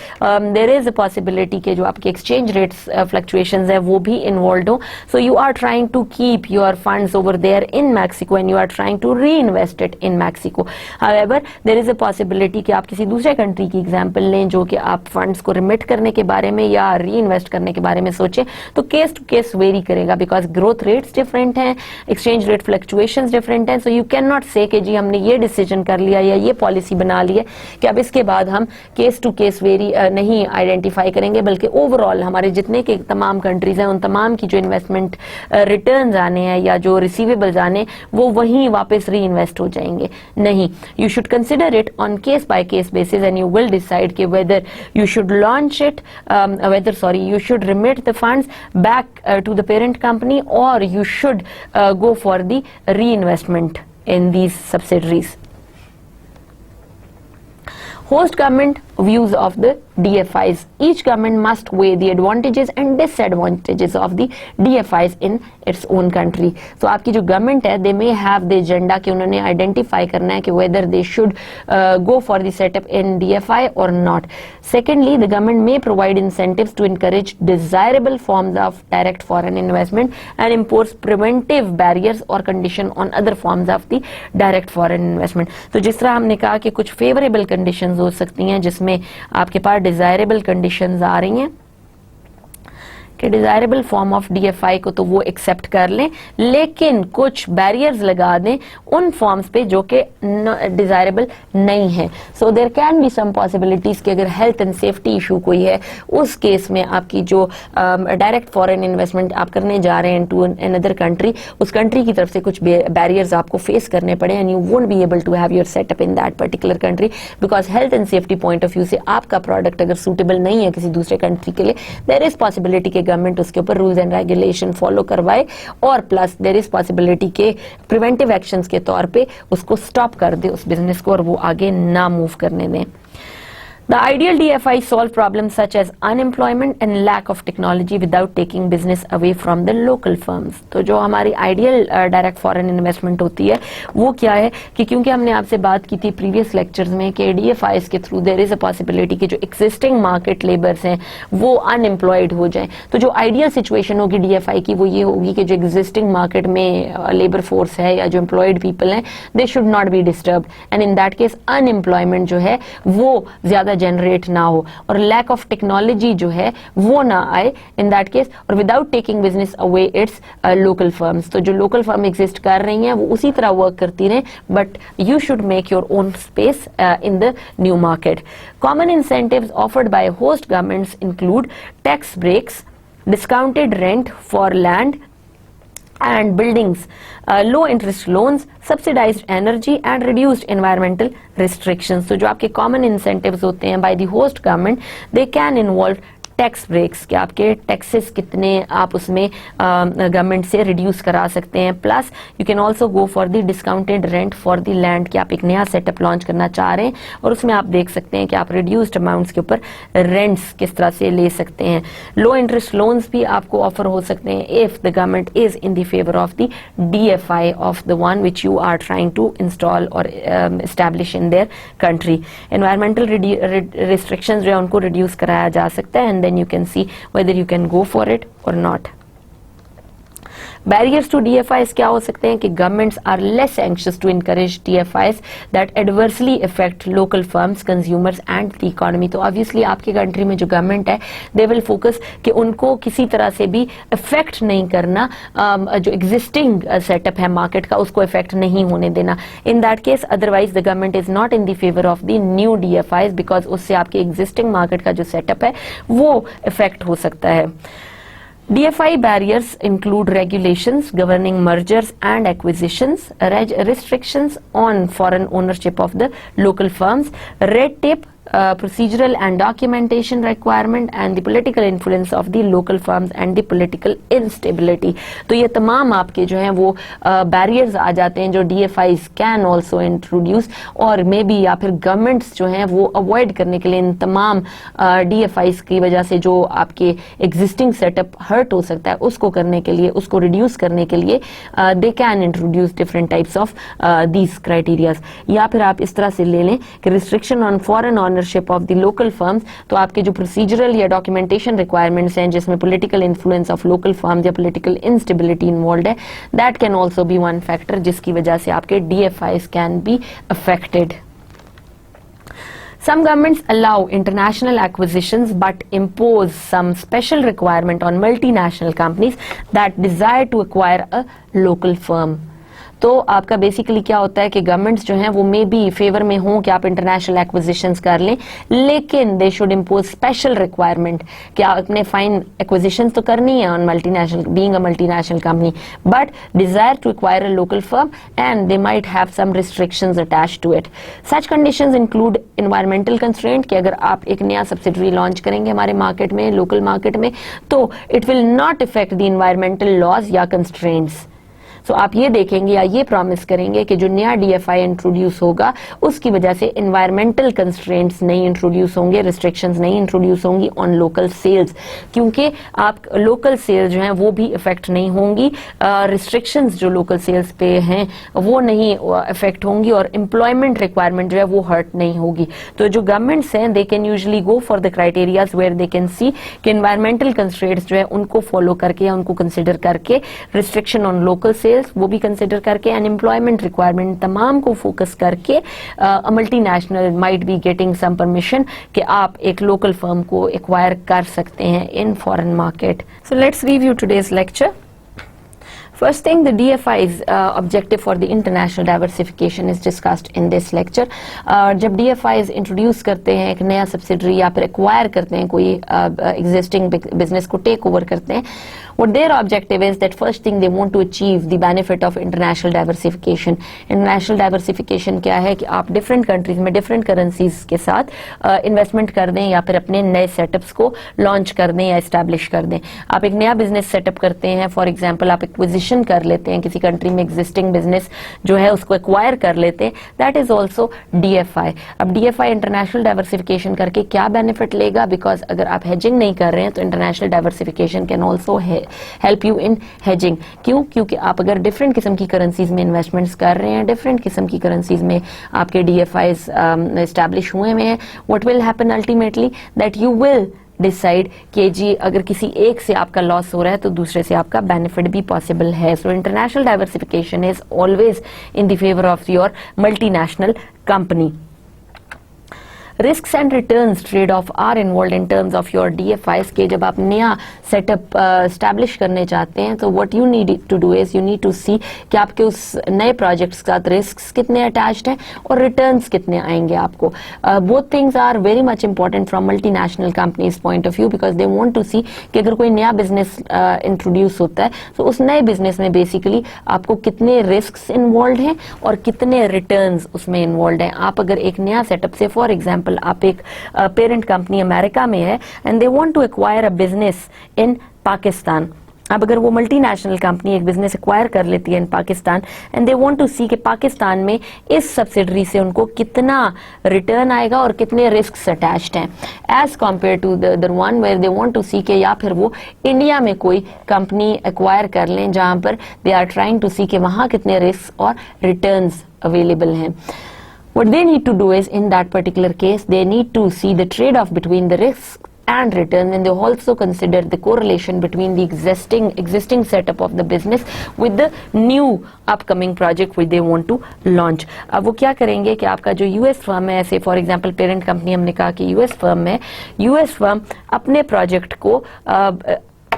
देयर इज अ पॉसिबिलिटी कि जो आपके एक्सचेंज रेट्स फ्लक्चुएशंस है वो भी इन्वॉल्व हो। So you are trying to keep your funds over there in Mexico and you are trying to reinvest it in Mexico. However there is a possibility कि आप किसी दूसरे country की example लें जो कि आप फंड्स को रिमिट करने के बारे में या री इन्वेस्ट करने के बारे में सोचें, तो केस टू केस वेरी करेगा बिकॉज ग्रोथ रेट्स डिफरेंट हैं, एक्सचेंज रेट फ्लक्चुएशंस डिफरेंट हैं। सो यू कैन नॉट से कि जी हमने ये डिसीजन कर लिया या ये पॉलिसी बना ली है कि अब इसके बाद हम केस टू केस वेरी नहीं आइडेंटिफाई करेंगे, बल्कि ओवरऑल हमारे जितने के तमाम कंट्रीज हैं उन तमाम की जो इन्वेस्टमेंट रिटर्न्स आने हैं या जो रिसीवेबल्स आने वो वहीं वापस री इन्वेस्ट हो जाएंगे। नहीं, you should consider it on case by case basis and you will decide कि whether you should launch it, you should remit the funds back to the parent company or you should go for the reinvestment in these subsidiaries. Host government views of the DFIs. Each government must weigh the advantages and disadvantages of the DFIs in its own country. So आपकी जो government है, they may have the agenda कि उन्होंने identify करना है कि whether they should go for the setup in DFI or not. Secondly, the government may provide incentives to encourage desirable forms of direct foreign investment and impose preventive barriers or condition on other forms of the direct foreign investment. तो जिस तरह हमने कहा कि कुछ favorable conditions हो सकती हैं जिसमें आपके पास डिजायरेबल कंडीशंस आ रही हैं कि डिजायरेबल फॉर्म ऑफ डीएफआई को तो वो एक्सेप्ट कर लें, लेकिन कुछ बैरियर्स लगा दें उन फॉर्म्स पे जो कि डिजायरेबल नहीं है। So there can be some possibilities कि अगर हेल्थ एंड सेफ्टी इशू कोई है उस केस में आपकी जो डायरेक्ट फॉरेन इन्वेस्टमेंट आप करने जा रहे हैं टू अनदर कंट्री, उस कंट्री की तरफ से कुछ बैरियर्स आपको फेस करने पड़े and you won't be able to have your setup in that particular country because health and safety point of view से आपका प्रोडक्ट अगर सूटेबल नहीं है किसी दूसरे कंट्री के लिए, देयर इज पॉसिबिलिटी कि गवर्नमेंट उसके ऊपर रूल्स एंड रेगुलेशन फॉलो करवाए और प्लस देयर इज पॉसिबिलिटी के प्रिवेंटिव एक्शंस के तौर पे उसको स्टॉप कर दे उस बिजनेस को और वो आगे ना मूव करने दें। The ideal DFI solve problems such as unemployment and lack of technology without taking business away from the local firms. तो जो हमारी ideal direct foreign investment होती है वो क्या है कि क्योंकि हमने आपसे बात की थी previous lectures में कि DFIs के through there is a possibility कि जो existing market laborers हैं वो unemployed हो जाएं, तो जो ideal situation होगी DFI की वो ये होगी कि जो existing market में labor force है या जो employed people हैं they should not be disturbed and in that case unemployment जो है वो ज्यादा जनरेट ना हो और लैक ऑफ टेक्नोलॉजी जो है वो ना आए इन दैट केस, और without taking business away it's local firms. तो जो लोकल फर्म एग्जिस्ट कर रही हैं वो उसी तरह वर्क करती रहें, but you should make your own space in the new market. Common incentives offered by host governments include tax breaks, discounted rent for land and buildings, low interest loans, subsidized energy and reduced environmental restrictions. तो जो आपके common incentives होते हैं by the host government, they can involve tax breaks कि आपके taxes कितने आप उसमें गवर्नमेंट से रिड्यूस करा सकते हैं, plus you can also go for the discounted rent for the land कि आप एक नया सेटअप लॉन्च करना चाह रहे हैं और उसमें आप देख सकते हैं कि आप रिड्यूस्ड अमाउंट्स के ऊपर रेंट्स किस तरह से ले सकते हैं। लो इंटरेस्ट लोन्स भी आपको ऑफर हो सकते हैं if the government is in the favour of the DFI of the one which you are trying to install और establish in their country. Environmental restrictions जो है उनको रिड्यूस कराया जा सकता है and then you can see whether you can go for it or not. Barriers to DFIs क्या हो सकते हैं कि governments are less anxious to encourage DFIs that adversely affect local firms, consumers and the economy. तो obviously आपके country में जो government है they will focus कि उनको किसी तरह से भी affect नहीं करना, जो existing setup है market का उसको affect नहीं होने देना। In that case otherwise the government is not in the favor of the new DFIs because उससे आपके existing market का जो setup है वो affect हो सकता है। DFI barriers include regulations governing mergers and acquisitions, restrictions on foreign ownership of the local firms, red tape procedural and documentation requirement and the political influence of the local firms and the political instability. तो ये तमाम आपके जो हैं वो barriers आ जाते हैं जो DFIs can also introduce, और मे बी या फिर गवर्नमेंट्स जो हैं वो अवॉइड करने के लिए इन तमाम DFIs की वजह से जो आपके एग्जिस्टिंग सेटअप हर्ट हो सकता है उसको करने के लिए, उसको रिड्यूस करने के लिए they can introduce different types of these criterias. या फिर आप इस तरह से ले लें कि restriction on foreign ownership of the local firms, तो आपके जो प्रोसीजरल या डॉक्यूमेंटेशन रिक्वायरमेंट्स हैं जिसमें political influence of local firms या पॉलिटिकल इंस्टेबिलिटी इन्वॉल्व है, that can also be one factor जिसकी वजह से आपके DFIs can be affected. Some governments allow international acquisitions but impose some special requirement on multinational companies that desire to acquire a local firm. तो आपका basically क्या होता है कि गवर्नमेंट्स जो हैं वो मे बी फेवर में हों कि आप इंटरनेशनल एक्विजिशंस कर लें, लेकिन they should impose special requirement कि आपने फाइन एक्विजिशंस तो करनी है on multinational, being a multinational company, but desire to acquire a local firm and they might have some restrictions attached to it. Such conditions include environmental constraint कि अगर आप एक नया सब्सिडरी लॉन्च करेंगे हमारे मार्केट में, लोकल मार्केट में, तो it will not effect the environmental laws या कंस्ट्रेंट्स. तो आप ये देखेंगे या ये प्रॉमिस करेंगे कि जो नया DFI इंट्रोड्यूस होगा उसकी वजह से एनवायरमेंटल कंस्ट्रेंट्स नहीं इंट्रोड्यूस होंगे, रिस्ट्रिक्शंस नहीं इंट्रोड्यूस होंगी ऑन लोकल सेल्स, क्योंकि आप लोकल सेल्स जो हैं वो भी इफेक्ट नहीं होंगी, रिस्ट्रिक्शंस जो लोकल सेल्स पे हैं वो नहीं इफेक्ट होंगी, और एम्प्लॉयमेंट रिक्वायरमेंट जो है वो हर्ट नहीं होगी. तो जो गवर्नमेंट्स हैं they can usually go for the criterias where they can see कि एनवायरमेंटल कंस्ट्रेंट्स जो है उनको फॉलो करके या उनको कंसिडर करके, रिस्ट्रिक्शन ऑन लोकल सेल्स वो भी कंसिडर करके, एंड एम्प्लॉयमेंट रिक्वायरमेंट तमाम को फोकस करके multinational might be getting some permission कि आप एक लोकल फर्म को एक्वायर कर सकते हैं in foreign market. So let's review today's lecture. First thing, the DFI's objective for the international diversification is discussed in this lecture. जब DFIs introduce करते हैं एक नया सब्सिडरी या फिर एक्वायर करते हैं कोई existing business को टेक ओवर करते हैं, what their objective is that first thing they want to achieve the benefit of international diversification. International diversification क्या है कि आप different countries में different currencies के साथ investment कर दें या फिर अपने नए setups को launch कर दें या establish कर दें. आप एक नया business setup करते हैं, for example आप acquisition कर लेते हैं किसी कंट्री में, एग्जिस्टिंग बिजनेस जो है उसको एक्वायर कर लेते हैं, दैट इज ऑल्सो DFI. अब DFI इंटरनेशनल डाइवर्सिफिकेशन करके क्या बेनिफिट लेगा, बिकॉज अगर आप हेजिंग नहीं कर रहे हैं तो international diversification can also help you in hedging. क्यों? क्योंकि आप अगर डिफरेंट किस्म की करेंसीज में इन्वेस्टमेंट्स कर रहे हैं, डिफरेंट किस्म की करेंसीज में आपके DFIs एस्टैब्लिश हुए हैं, what will happen ultimately that you will decide कि जी अगर किसी एक से आपका लॉस हो रहा है तो दूसरे से आपका बेनिफिट भी पॉसिबल है. So international diversification is always in the favour of your multinational company. Risks and returns trade off are involve in terms of your DFIs के जब आप नया सेटअप स्टैब्लिश करने चाहते हैं तो what you need to do is you need to see कि आपके उस नए प्रोजेक्ट्स के साथ रिस्क्स कितने अटैच्ड हैं और रिटर्न्स कितने आएंगे आपको. Both things are very much important from multinational companies point of view, because they want to see कि अगर कोई नया बिजनेस इंट्रोड्यूस होता है तो उस नए बिजनेस में बेसिकली आपको कितने रिस्क्स इन्वॉल्व हैं और कितने रिटर्न्स उसमें इन्वॉल्व हैं. आप अगर एक नया सेटअप से फॉर एग्जाम्पल आप एक पेरेंट कंपनी अमेरिका में है and they want to acquire a business in Pakistan. अब अगर वो मल्टीनेशनल कंपनी एक बिजनेस एक्वायर कर लेती है in Pakistan and they want to see कि पाकिस्तान में इस सब्सिडरी से उनको कितना रिटर्न आएगा और कितने रिस्क्स अटैच्ड हैं as compare to the one where they want to see कि या फिर वो इंडिया में कोई कंपनी एक्वायर कर लें जहां पर they are trying to see कि वहां कितने रिस्क और रिटर्न्स अवेलेबल हैं. What they need to do is, in that particular case, they need to see the trade-off between the risk and return, and they also consider the correlation between the existing setup of the business with the new upcoming project which they want to launch. अब वो क्या करेंगे कि आपका जो US firm है, ऐसे for example parent company हमने कहा कि US फर्म है, US फर्म अपने प्रोजेक्ट को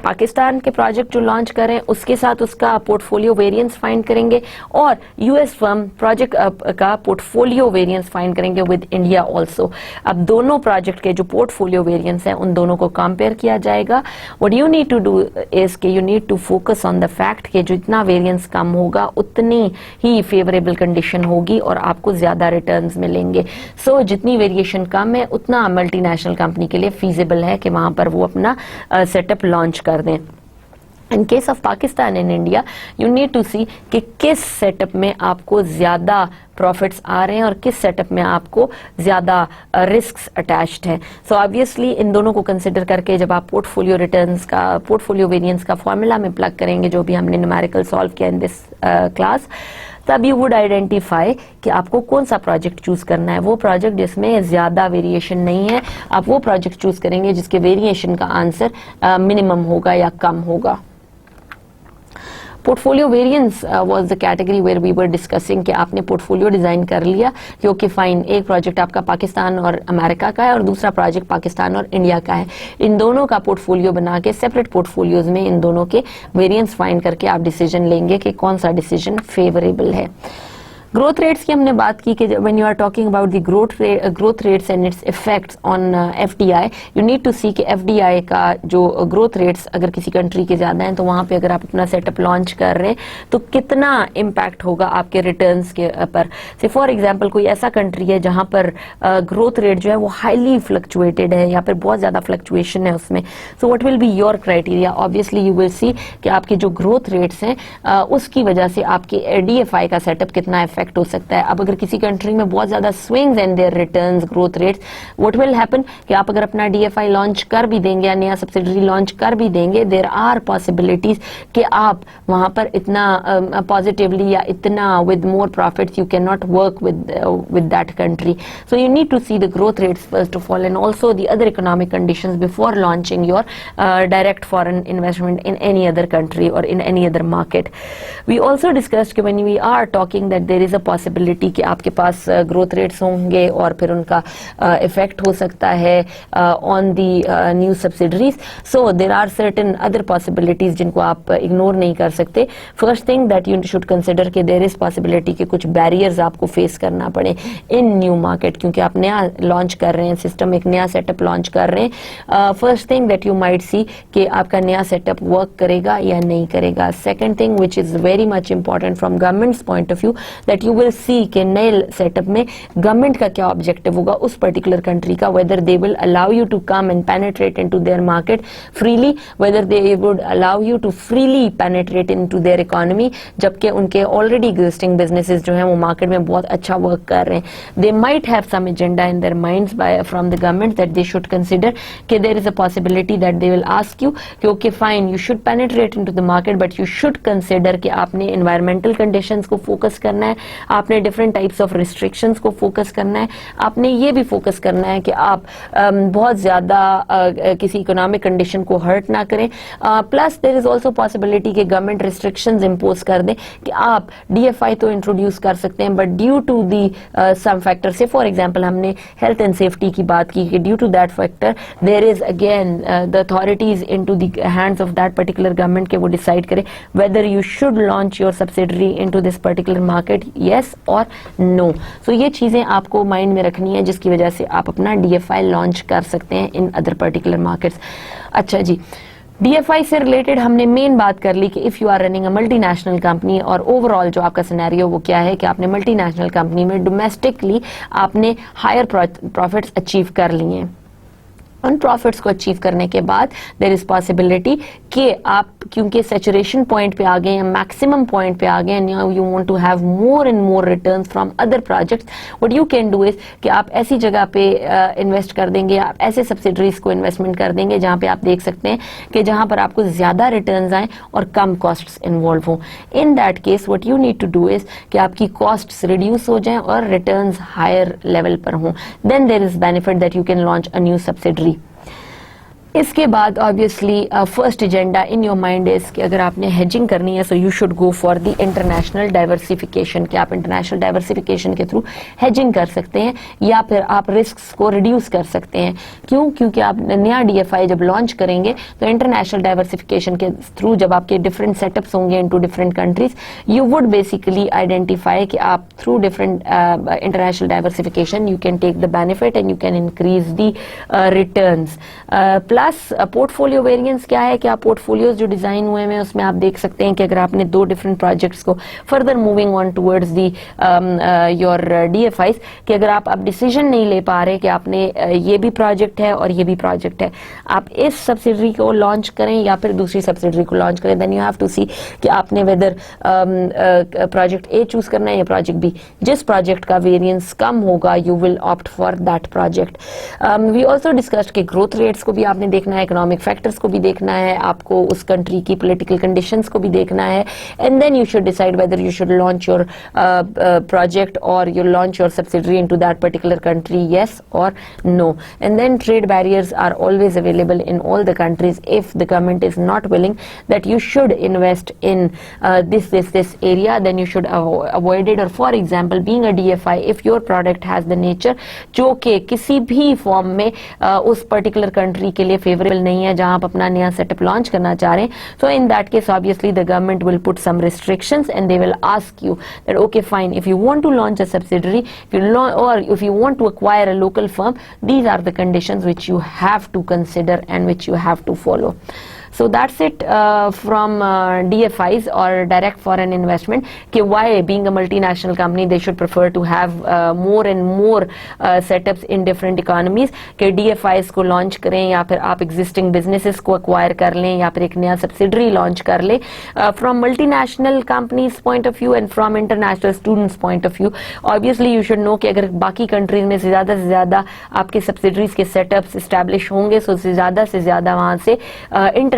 पाकिस्तान के प्रोजेक्ट जो लॉन्च करें उसके साथ उसका पोर्टफोलियो वेरिएंस फाइंड करेंगे और यूएस फर्म प्रोजेक्ट का पोर्टफोलियो वेरिएंस फाइंड करेंगे विद इंडिया ऑल्सो। अब दोनों प्रोजेक्ट के जो पोर्टफोलियो वेरिएंस हैं उन दोनों को कंपेयर किया जाएगा। What you need to do is कि you need to focus on the fact कि जितना वेरिएंस कम होगा उतनी ही फेवरेबल कंडीशन होगी और आपको ज्यादा रिटर्न्स मिलेंगे। सो जितनी वेरिएशन कम है उतना मल्टीनेशनल कंपनी के लिए फीजिबल है कि वहां पर वो अपना सेटअप लॉन्च कर दें। In case of Pakistan and India you need to see कि किस सेटअप में आपको ज्यादा प्रॉफिट्स आ रहे हैं और किस सेटअप में आपको ज्यादा रिस्क्स अटैच्ड हैं। सो ऑब्वियसली इन दोनों को कंसिडर करके जब आप पोर्टफोलियो रिटर्न्स का पोर्टफोलियो वेरिएंस का फॉर्मूला में प्लग करेंगे जो भी हमने न्यूमेरिकल सॉल्व किया इन दिस क्लास, तब यू वुड आइडेंटिफाई कि आपको कौन सा प्रोजेक्ट चूज करना है। वो प्रोजेक्ट जिसमें ज्यादा वेरिएशन नहीं है, आप वो प्रोजेक्ट चूज करेंगे जिसके वेरिएशन का आंसर मिनिमम होगा या कम होगा। Portfolio variance was the category where we were discussing कि आपने पोर्टफोलियो डिजाइन कर लिया कि ओके फाइन, एक प्रोजेक्ट आपका पाकिस्तान और अमेरिका का है और दूसरा प्रोजेक्ट पाकिस्तान और इंडिया का है। इन दोनों का पोर्टफोलियो बना के सेपरेट पोर्टफोलियोज में इन दोनों के वेरिएंस फाइंड करके आप डिसीजन लेंगे कि कौन सा डिसीजन फेवरेबल है। ग्रोथ रेट्स की हमने बात की कि when you are talking about the growth rates and its effects on FDI, you need to see कि एफडीआई का जो ग्रोथ रेट्स अगर किसी कंट्री के ज्यादा हैं तो वहां पे अगर आप अपना सेटअप लॉन्च कर रहे हैं तो कितना इम्पैक्ट होगा आपके रिटर्न्स के पर। से फॉर एग्जांपल कोई ऐसा कंट्री है जहां पर ग्रोथ रेट जो है वो हाईली फ्लक्चुएटेड है या फिर बहुत ज्यादा फ्लक्चुएशन है उसमें, सो what will be your criteria? Obviously you will see कि आपके जो ग्रोथ रेट्स हैं उसकी वजह से आपके डीएफआई का सेटअप कितना हो सकता है। अब अगर किसी कंट्री में बहुत ज्यादा swings and their returns growth rates, what will happen कि आप अगर अपना डीएफआई लॉन्च कर भी देंगे या नया सब्सिडरी लॉन्च कर भी देंगे, देयर आर पॉसिबिलिटीज कि आप वहां पर इतना पॉजिटिवली या इतना with more profits you can not work with that country. So you need to see the growth rates first of all and also the other economic conditions before launching your direct foreign investment in any other country or in any other market. We also discussed कि when we are talking that there is a possibility कि आपके पास growth rates होंगे और फिर उनका effect हो सकता है on the new subsidiaries. So there are certain other possibilities जिनको आप ignore नहीं कर सकते. First thing that you should consider कि there is possibility कि कुछ barriers आपको face करना पड़े in new market क्योंकि आप नया launch कर रहे हैं, system एक नया setup launch कर रहे हैं. First thing that you might see कि आपका नया setup work करेगा या नहीं करेगा. Second thing which is very much important from government's point of view that you will see कि नए setup में government का क्या objective होगा उस particular country का, whether they will allow you to come and penetrate into their market freely, whether they would allow you to freely penetrate into their economy जबकि उनके already existing businesses जो हैं वो market में बहुत अच्छा work कर रहे हैं. They might have some agenda in their minds from the government that they should consider कि there is a possibility that they will ask you कि okay fine you should penetrate into the market but you should consider कि आपने environmental conditions को focus करना है, आपने different types of restrictions को focus करना है, आपने ये भी focus करना है कि आप बहुत ज़्यादा किसी economic condition को hurt ना करें. Plus there is also possibility कि government restrictions impose कर दें कि आप DFI तो introduce कर सकते हैं but due to the some factor, say for example हमने health and safety की बात की कि due to that factor there is again the authorities into the hands of that particular government के वो decide करें whether you should launch your subsidiary into this particular market, yes or no. So ये चीजें आपको mind में रखनी है जिसकी वजह से आप अपना DFI लॉन्च कर सकते हैं इन अदर पर्टिकुलर मार्केट्स. अच्छा जी, DFI से रिलेटेड हमने मेन बात कर ली कि if you are running a multinational company और ओवरऑल जो आपका सिनेरियो वो क्या है कि आपने मल्टीनेशनल कंपनी में डोमेस्टिकली आपने हायर प्रॉफिट्स अचीव कर लिए हैं. उन प्रॉफिट्स को अचीव करने के बाद देयर इज पॉसिबिलिटी कि आप क्योंकि सैचुरेशन पॉइंट पे आ गए हैं, मैक्सिमम पॉइंट पे आ गए हैं, you want to have more and more returns from other projects, what you can do is कि आप ऐसी जगह पे इन्वेस्ट कर देंगे, आप ऐसे सब्सिडरीज को इन्वेस्टमेंट कर देंगे जहां पे आप देख सकते हैं कि जहां पर आपको ज्यादा रिटर्न्स आए और कम कॉस्ट्स इन्वॉल्व हों. In that case what you need to do is कि आपकी कॉस्ट्स रिड्यूस हो जाएं और रिटर्न्स हायर लेवल पर हों. Then there is benefit that you can launch a new subsidiary. इसके बाद obviously first agenda in your mind is कि अगर आपने हेजिंग करनी है so you should go for the international diversification, कि आप इंटरनेशनल डाइवर्सिफिकेशन के थ्रू हेजिंग कर सकते हैं या फिर आप रिस्क को रिड्यूस कर सकते हैं। क्यों? क्योंकि आप नया DFI जब लॉन्च करेंगे तो इंटरनेशनल डाइवर्सिफिकेशन के थ्रू जब आपके डिफरेंट सेटअप्स होंगे into different countries, you would basically identify कि आप through different international diversification you can take the benefit and you can increase the returns. Plus portfolio variance क्या है कि आप पोर्टफोलियोज जो डिजाइन हुए हैं उसमें आप देख सकते हैं कि अगर आपने दो डिफरेंट प्रोजेक्ट्स को further moving on towards the your DFIs, कि अगर आप अब डिसीजन नहीं ले पा रहे कि आपने ये भी प्रोजेक्ट है और ये भी प्रोजेक्ट है, आप इस सब्सिडरी को लॉन्च करें या फिर दूसरी सब्सिडरी को लॉन्च करें, then you have to see कि आपने वेदर प्रोजेक्ट ए चूज करना है या प्रोजेक्ट बी। जिस प्रोजेक्ट का वेरिएंस कम होगा you will opt for that project. We also discussed कि ग्रोथ रेट्स को भी आपने देखना है, इकोनॉमिक फैक्टर्स को भी देखना है, आपको उस कंट्री की पॉलिटिकल कंडीशंस को भी देखना है, and then you should decide whether you should launch your project or you launch your subsidiary into that particular country, yes or no. And then trade barriers are always available in all the countries if the government is not willing that you should invest in this area, then you should avoid it. Or for example, being a DFI, if your product has the nature जो कि किसी भी form में उस particular country के लिए favourable नहीं है जहां आप अपना नया सेटअप लॉन्च करना चाह रहे हैं, so in that case obviously the government will put some restrictions and they will ask you that okay fine, if you want to launch a subsidiary, or if you want to acquire a local firm, these are the conditions which you have to consider and which you have to follow. So that's it from DFIs or direct foreign investment, कि why being a multinational company they should prefer to have more and more setups in different economies, कि DFIs को launch करें या फिर आप existing businesses को acquire कर लें या फिर एक नया subsidiary launch कर लें। From multinational companies point of view and from international students point of view, obviously you should know कि अगर बाकी countries में से ज़्यादा आपके subsidiaries के setups establish होंगे, so से ज़्यादा वहाँ से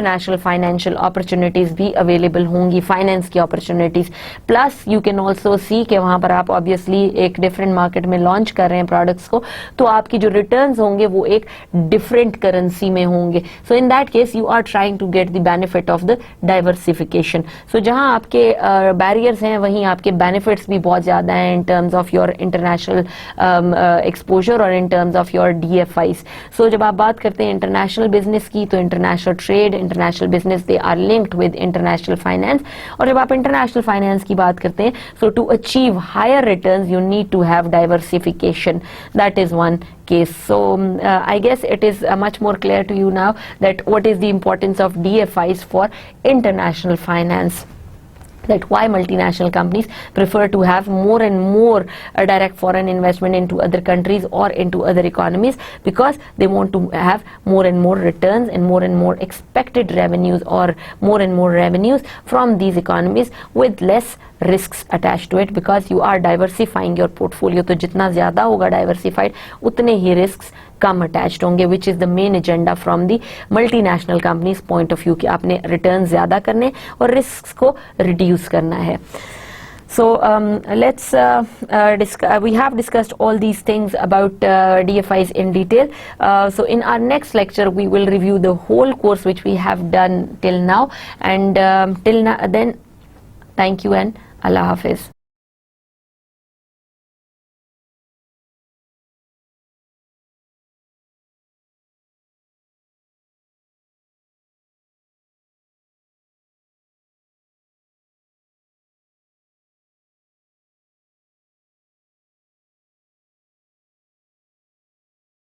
इंटरनेशनल फाइनेंशियल अपॉर्चुनिटीज भी अवेलेबल होंगी, फाइनेंस की opportunities. Plus you can also see कि वहां पर आप ऑब्वियसली एक डिफरेंट मार्केट में लॉन्च कर रहे हैं प्रोडक्ट्स को, तो आपकी जो रिटर्न्स होंगे वो एक डिफरेंट करेंसी में होंगे। So in that case you are trying to get the benefit of the diversification. So जहां आपके बैरियर्स हैं वहीं आपके बेनिफिट्स भी बहुत ज्यादा हैं in terms of your international exposure और in terms of your DFIs। So जब आप बात करते हैं इंटरनेशनल बिजनेस की, तो international trade, international business, they are linked with international finance. और जब आप इंटरनेशनल फाइनेंस की बात करते हैं, so to achieve higher returns you need to have diversification, that is one case. So I guess it is much more clear to you now that what is the importance of DFIs for international finance, that why multinational companies prefer to have more and more direct foreign investment into other countries or into other economies, because they want to have more and more returns and more expected revenues or more and more revenues from these economies with less risks attached to it, because you are diversifying your portfolio. तो जितना ज़्यादा होगा diversified उतने ही risks कम attached होंगे, which is the main agenda from the multinational companies point of view कि आपने return ज्यादा करने और रिस्क को रिड्यूस करना है। So we have discussed all these things about DFIs in detail. So in our next lecture we will review the whole course which we have done till now, and till now then thank you and Allah Hafiz.